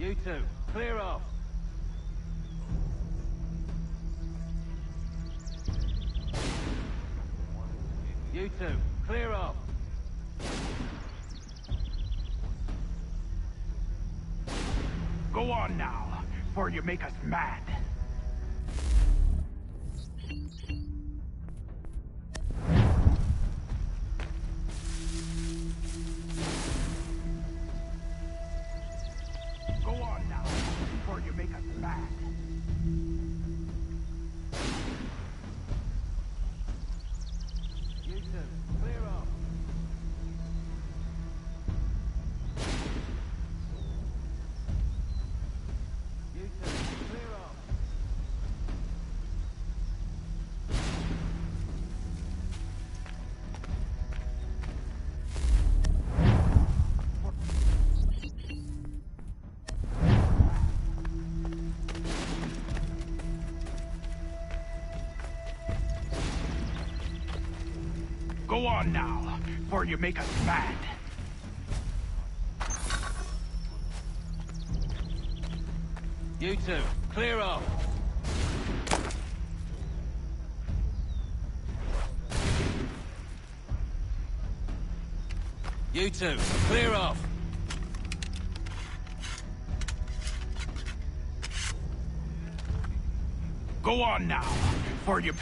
You two, clear off. You two, clear off. Go on now, before you make us mad. Go on now, before you make us mad. You two, clear off. You two, clear off. Go on now, before you make us mad. You two, clear off. You two, clear off. Go on now, before you...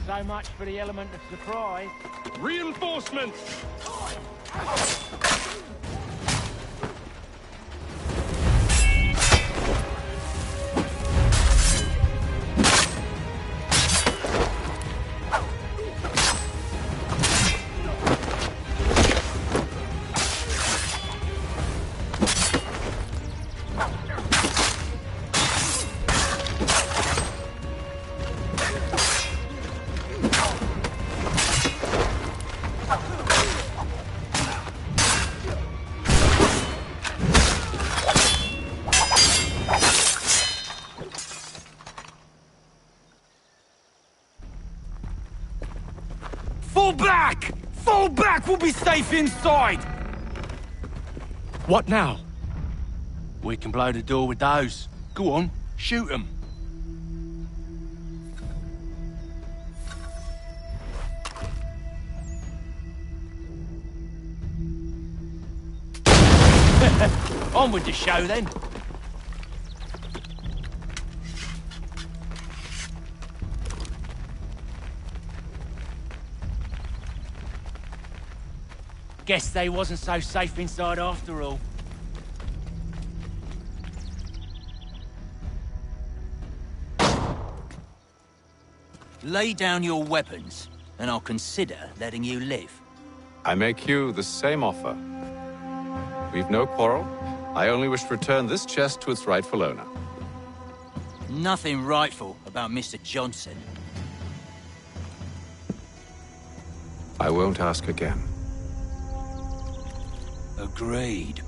So much for the element of surprise. Reinforcements! Fall back! Fall back! We'll be safe inside! What now? We can blow the door with those. Go on, shoot them. On with the show then. Guess they wasn't so safe inside after all. Lay down your weapons, and I'll consider letting you live. I make you the same offer. We've no quarrel. I only wish to return this chest to its rightful owner. Nothing rightful about Mr. Johnson. I won't ask again. Agreed.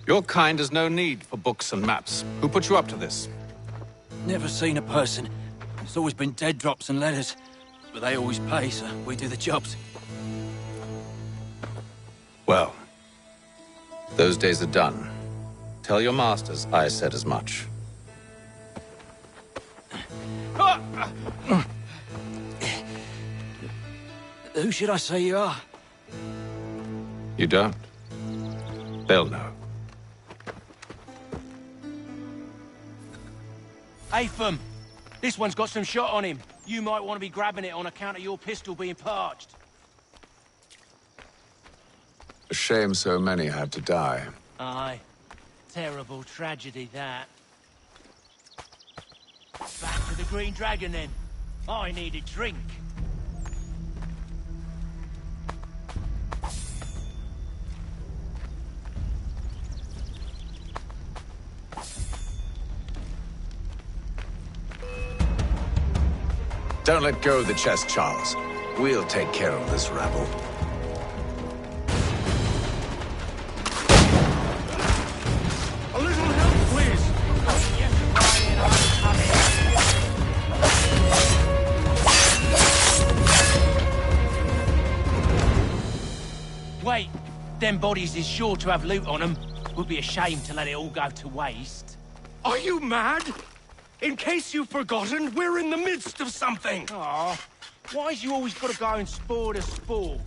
Your kind has no need for books and maps. Who put you up to this? Never seen a person. It's always been dead drops and letters. But they always pay, so we do the jobs. Well, those days are done. Tell your masters I said as much. Who should I say you are? You don't? They'll know. Atham, this one's got some shot on him. You might want to be grabbing it on account of your pistol being parched. A shame so many had to die. Aye. Terrible tragedy, that. Back to the Green Dragon, then. I need a drink. Don't let go of the chest, Charles. We'll take care of this rabble. A little help, please! Wait, them bodies is sure to have loot on them. Would be a shame to let it all go to waste. Are you mad? In case you've forgotten, we're in the midst of something! Aw, why's you always gotta go and spore to spore?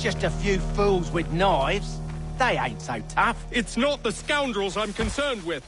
Just a few fools with knives. They ain't so tough. It's not the scoundrels I'm concerned with.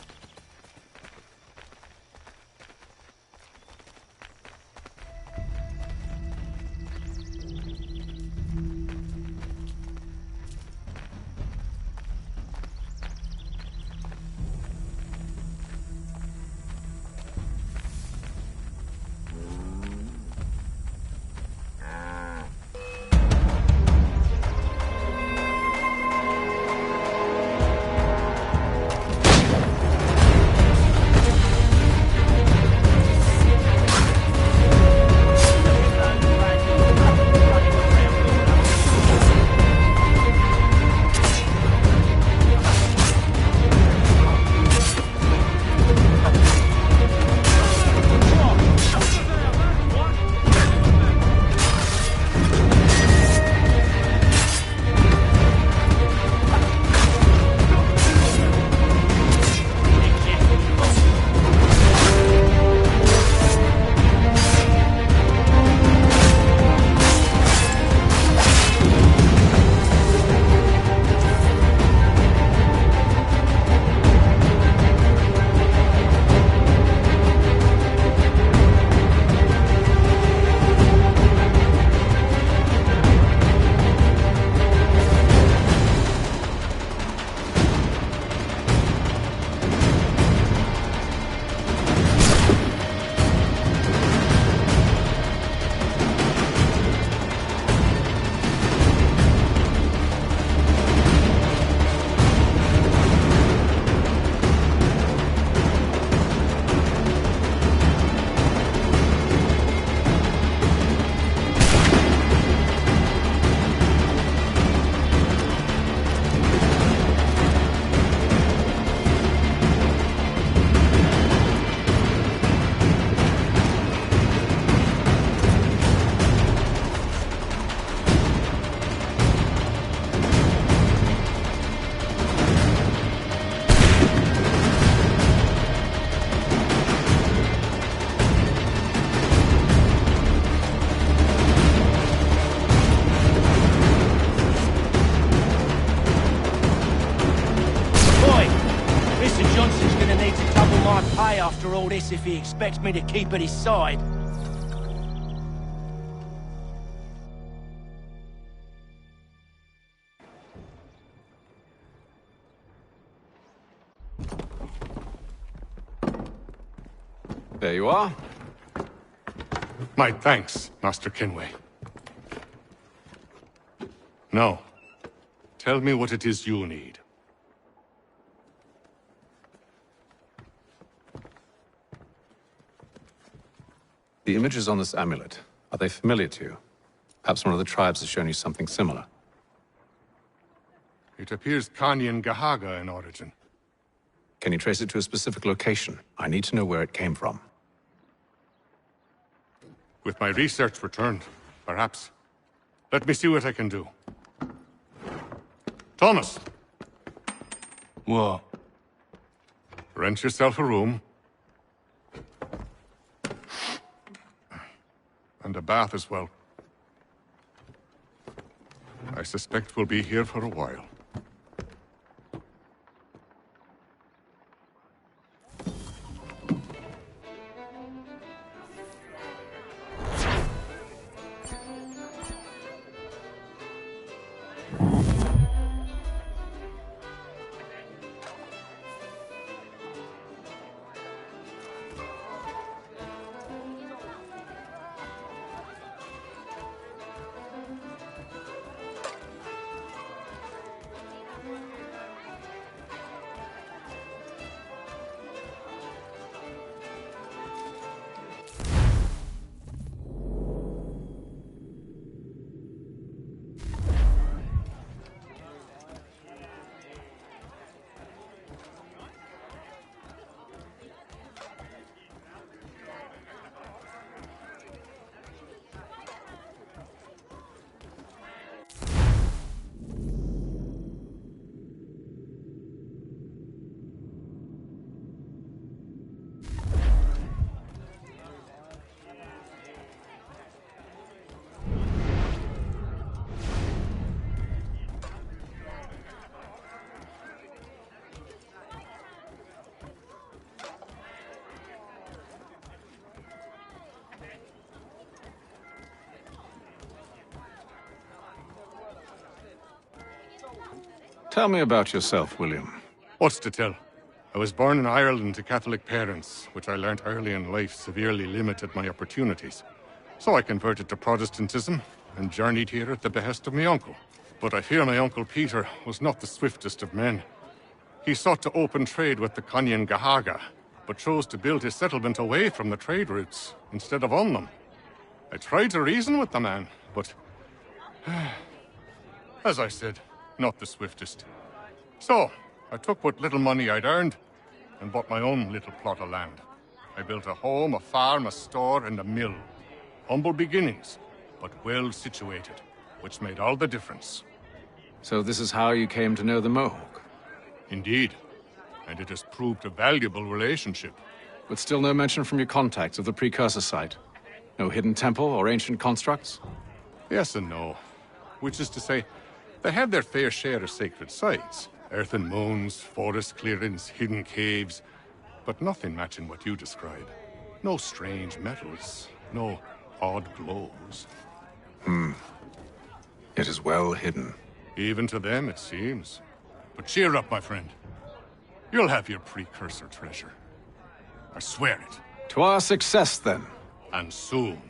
Vincent's gonna need to double my pay after all this if he expects me to keep at his side. There you are. My thanks, Master Kenway. Now, tell me what it is you need. The images on this amulet, are they familiar to you? Perhaps one of the tribes has shown you something similar. It appears Kanyan Gahaga in origin. Can you trace it to a specific location? I need to know where it came from. With my research returned, perhaps. Let me see what I can do. Thomas! What? Rent yourself a room. And a bath as well. I suspect we'll be here for a while. Tell me about yourself, William. What's to tell? I was born in Ireland to Catholic parents, which I learnt early in life severely limited my opportunities. So I converted to Protestantism and journeyed here at the behest of my uncle. But I fear my uncle Peter was not the swiftest of men. He sought to open trade with the Kanyan Gahaga, but chose to build his settlement away from the trade routes instead of on them. I tried to reason with the man, but as I said, not the swiftest. So, I took what little money I'd earned and bought my own little plot of land. I built a home, a farm, a store, and a mill. Humble beginnings, but well situated, which made all the difference. So this is how you came to know the Mohawk? Indeed, and it has proved a valuable relationship. But still no mention from your contacts of the precursor site? No hidden temple or ancient constructs? Yes and no. Which is to say, they have their fair share of sacred sites. Earthen mounds, forest clearings, hidden caves. But nothing matching what you describe. No strange metals, no odd glows. It is well hidden. Even to them, it seems. But cheer up, my friend. You'll have your precursor treasure. I swear it. To our success, then. And soon.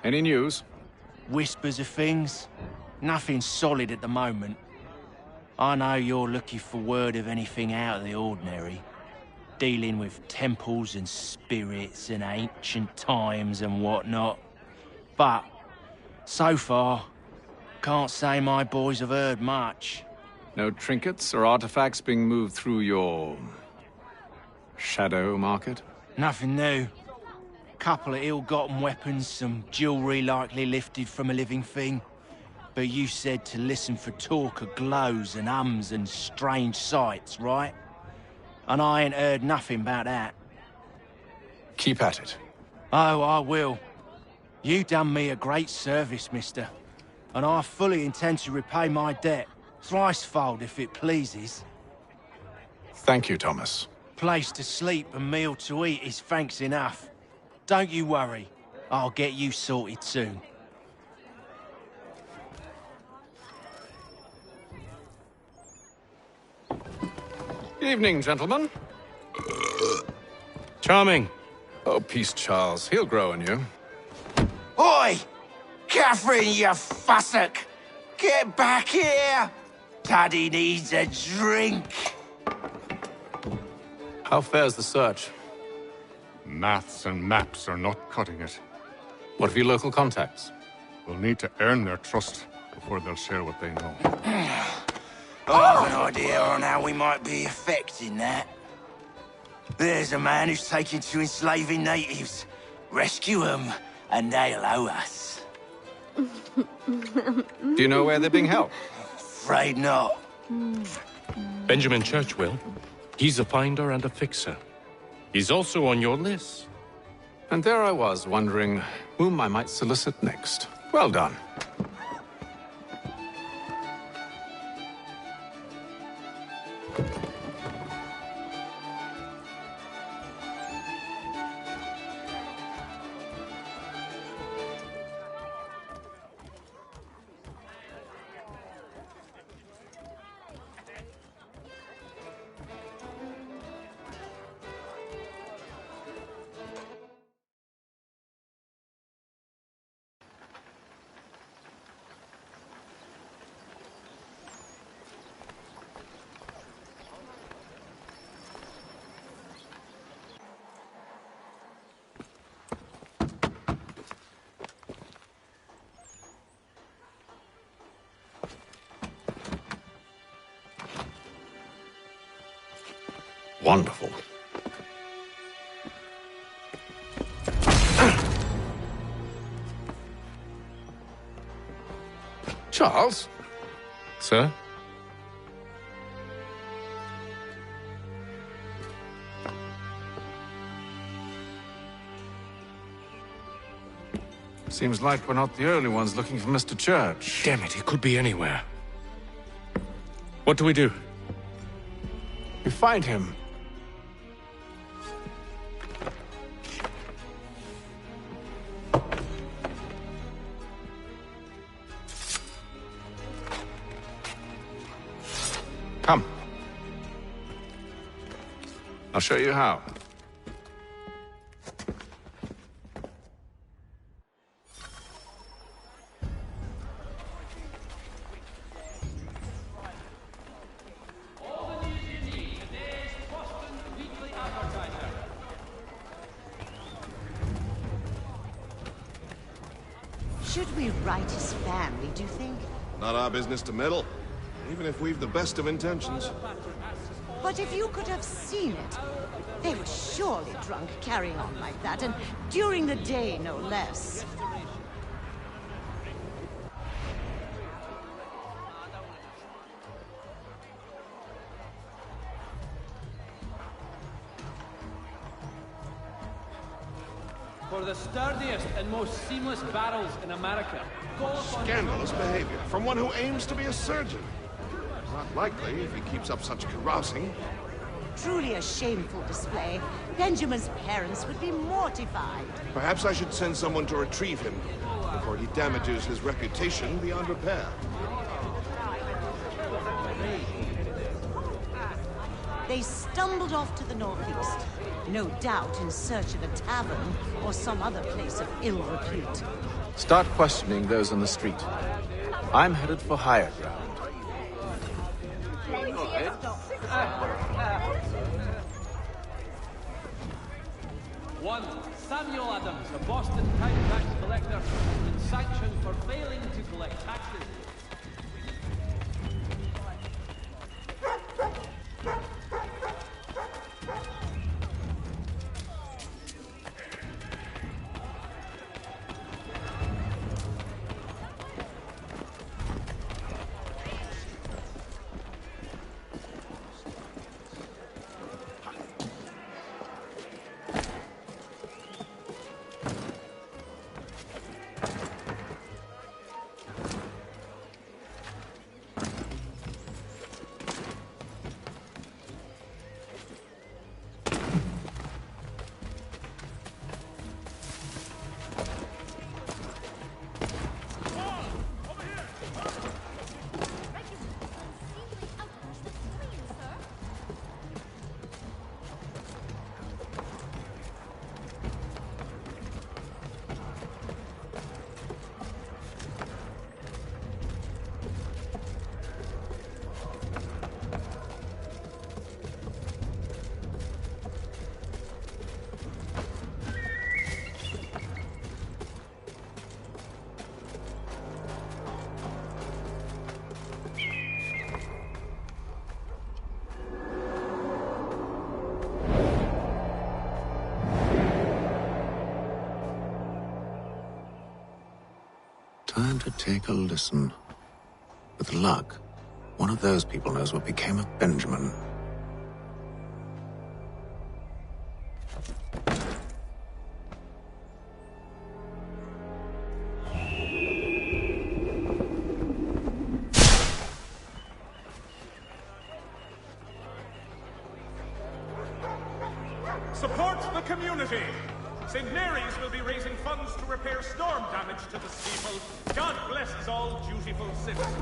Any news? Whispers of things. Nothing solid at the moment. I know you're looking for word of anything out of the ordinary. Dealing with temples and spirits and ancient times and whatnot. But, so far, can't say my boys have heard much. No trinkets or artifacts being moved through your shadow market? Nothing new. Couple of ill-gotten weapons, some jewelry likely lifted from a living thing. But you said to listen for talk of glows and ums and strange sights, right? And I ain't heard nothing about that. Keep at it. Oh, I will. You done me a great service, mister. And I fully intend to repay my debt. Thricefold, if it pleases. Thank you, Thomas. Place to sleep and meal to eat is thanks enough. Don't you worry. I'll get you sorted soon. Evening, gentlemen. Charming. Oh, peace, Charles. He'll grow on you. Oi! Catherine, you fussock! Get back here! Daddy needs a drink. How fares the search? Maths and maps are not cutting it. What of your local contacts? We'll need to earn their trust before they'll share what they know. I have an idea on how we might be affecting that. There's a man who's taken to enslaving natives. Rescue them, and they'll owe us. Do you know where they're being held? Afraid not. Benjamin Church will. He's a finder and a fixer. He's also on your list. And there I was, wondering whom I might solicit next. Well done. Wonderful. Charles? Sir? Seems like we're not the only ones looking for Mr. Church. Damn it, he could be anywhere. What do we do? We find him. Come. I'll show you how. Should we write his family, do you think? Not our business to meddle, even if we've the best of intentions. But if you could have seen it, they were surely drunk carrying on like that, and during the day, no less. For the sturdiest and most seamless barrels in America. Scandalous behavior from one who aims to be a surgeon. Not likely if he keeps up such carousing. Truly a shameful display. Benjamin's parents would be mortified. Perhaps I should send someone to retrieve him before he damages his reputation beyond repair. They stumbled off to the northeast, no doubt in search of a tavern or some other place of ill repute. Start questioning those on the street. I'm headed for higher ground. One, Samuel Adams, a Boston town tax collector, has been sanctioned for failing to collect taxes. take a listen. With luck, one of those people knows what became of Benjamin. Support the community! St. Mary's will be raising funds to repair storm damage to the steeple. God blesses all dutiful citizens.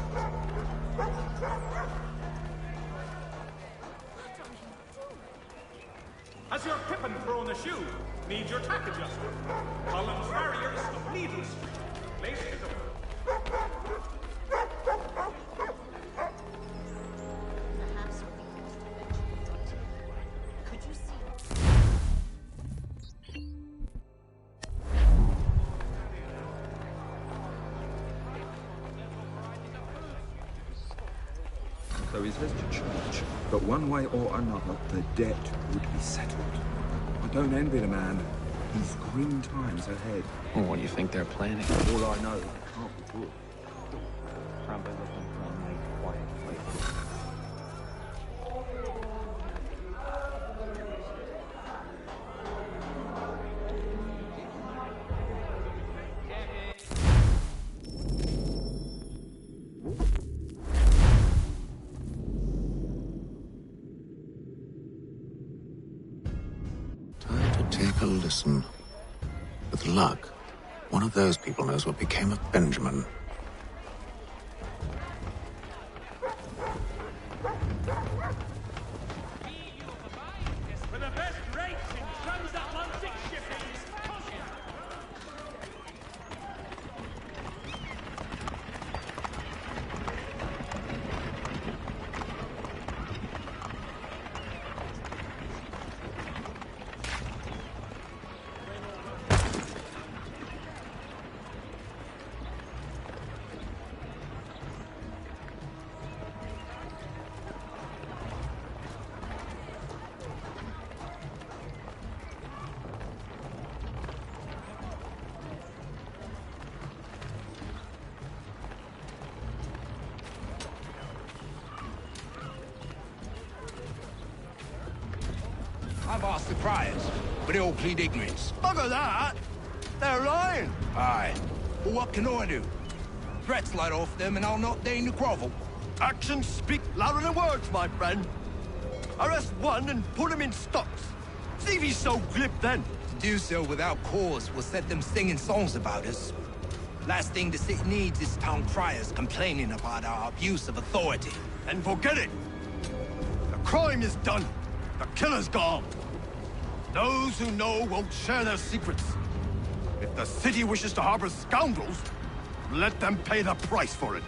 Has your pippin thrown a shoe? Need your tack adjusted? Collins Farriers of Needle Street. Place it over. So he says to church that one way or another the debt would be settled. I don't envy the man. He's grim times ahead. Well, what do you think they're planning? All I know, it can't be good. Probably looking for a nice quiet place. Take a listen. With luck, one of those people knows what became of Benjamin. For the best rates in transatlantic shipping. I've asked the criers, but they all plead ignorance. Bugger that! They're lying! Aye. Well, what can I do? Threats light off them and I'll not deign to grovel. Actions speak louder than words, my friend. Arrest one and put him in stocks. See if he's so glib then. To do so without cause will set them singing songs about us. Last thing the city needs is town criers complaining about our abuse of authority. And forget it! The crime is done. The killer's gone. Those who know won't share their secrets. If the city wishes to harbor scoundrels, let them pay the price for it.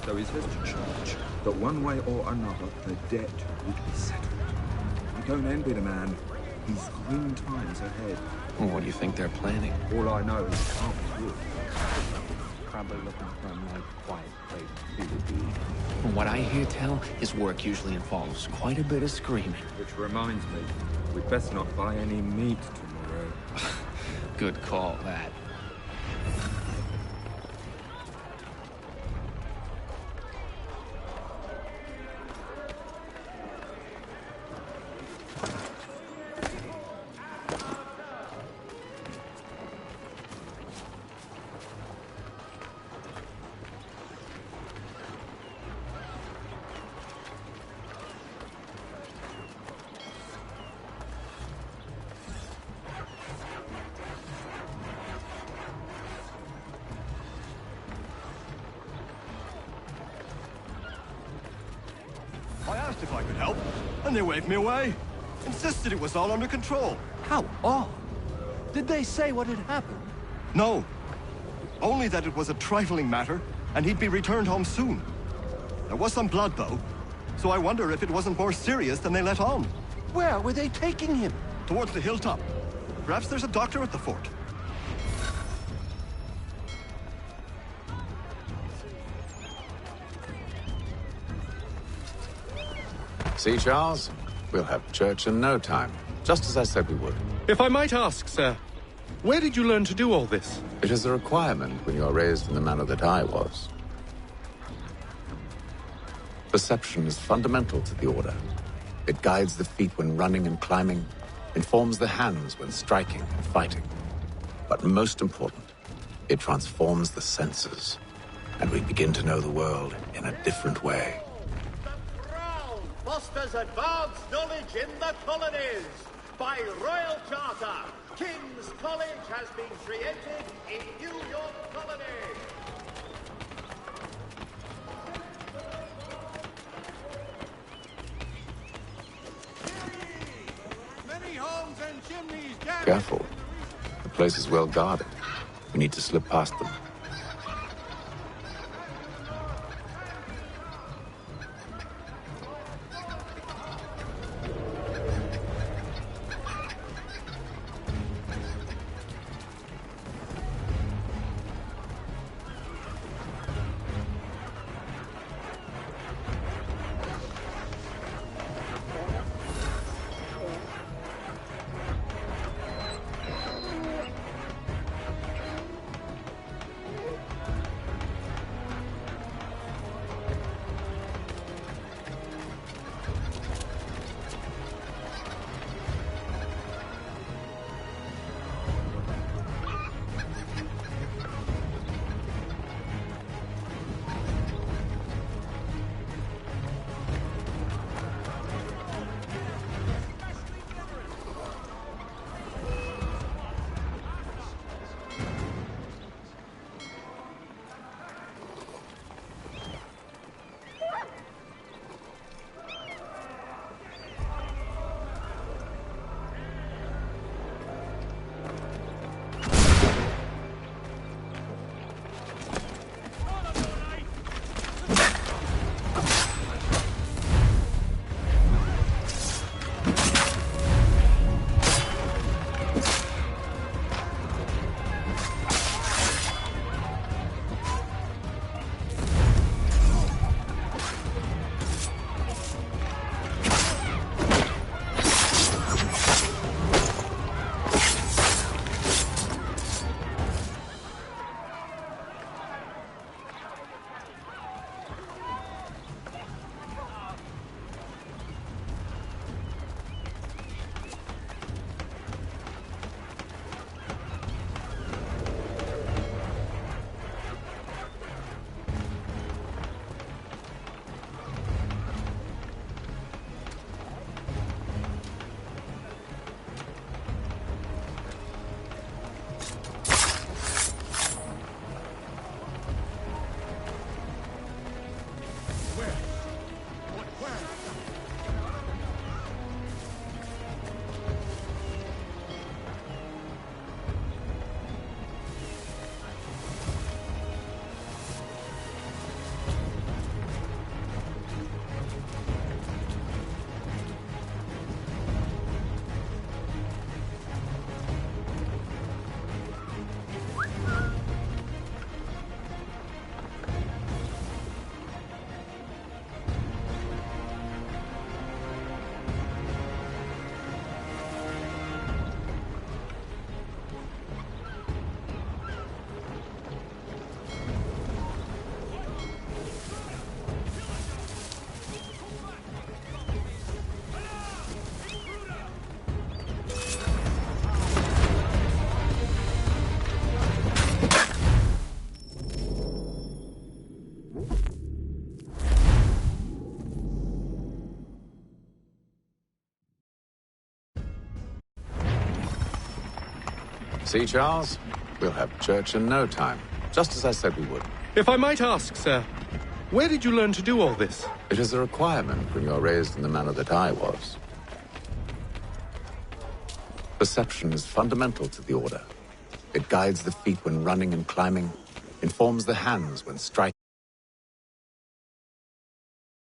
So he says to church that one way or another the debt would be settled. I don't envy the man. He's grim times ahead. Well, what do you think they're planning? All I know is it can't be good. Probably looking for a nice quiet place. From what I hear tell, his work usually involves quite a bit of screaming. Which reminds me, we'd best not buy any meat tomorrow. Good call, that. asked if I could help, and they waved me away. Insisted it was all under control. How odd. Did they say what had happened? No. Only that it was a trifling matter, and he'd be returned home soon. There was some blood, though, so I wonder if it wasn't more serious than they let on. Where were they taking him? Towards the hilltop. Perhaps there's a doctor at the fort. See, Charles? We'll have church in no time, just as I said we would. If I might ask, sir, where did you learn to do all this? It is a requirement when you are raised in the manner that I was. Perception is fundamental to the Order. It guides the feet when running and climbing, informs the hands when striking and fighting. But most important, it transforms the senses, and we begin to know the world in a different way. Fosters advanced knowledge in the colonies. By royal charter, King's College has been created in New York Colony. Many homes and chimneys damaged. Careful. The place is well guarded. We need to slip past them. See, Charles? We'll have church in no time, just as I said we would. If I might ask, sir, Where did you learn to do all this? It is a requirement when you're raised in the manner that I was. Perception is fundamental to the Order. It guides the feet when running and climbing, informs the hands when striking.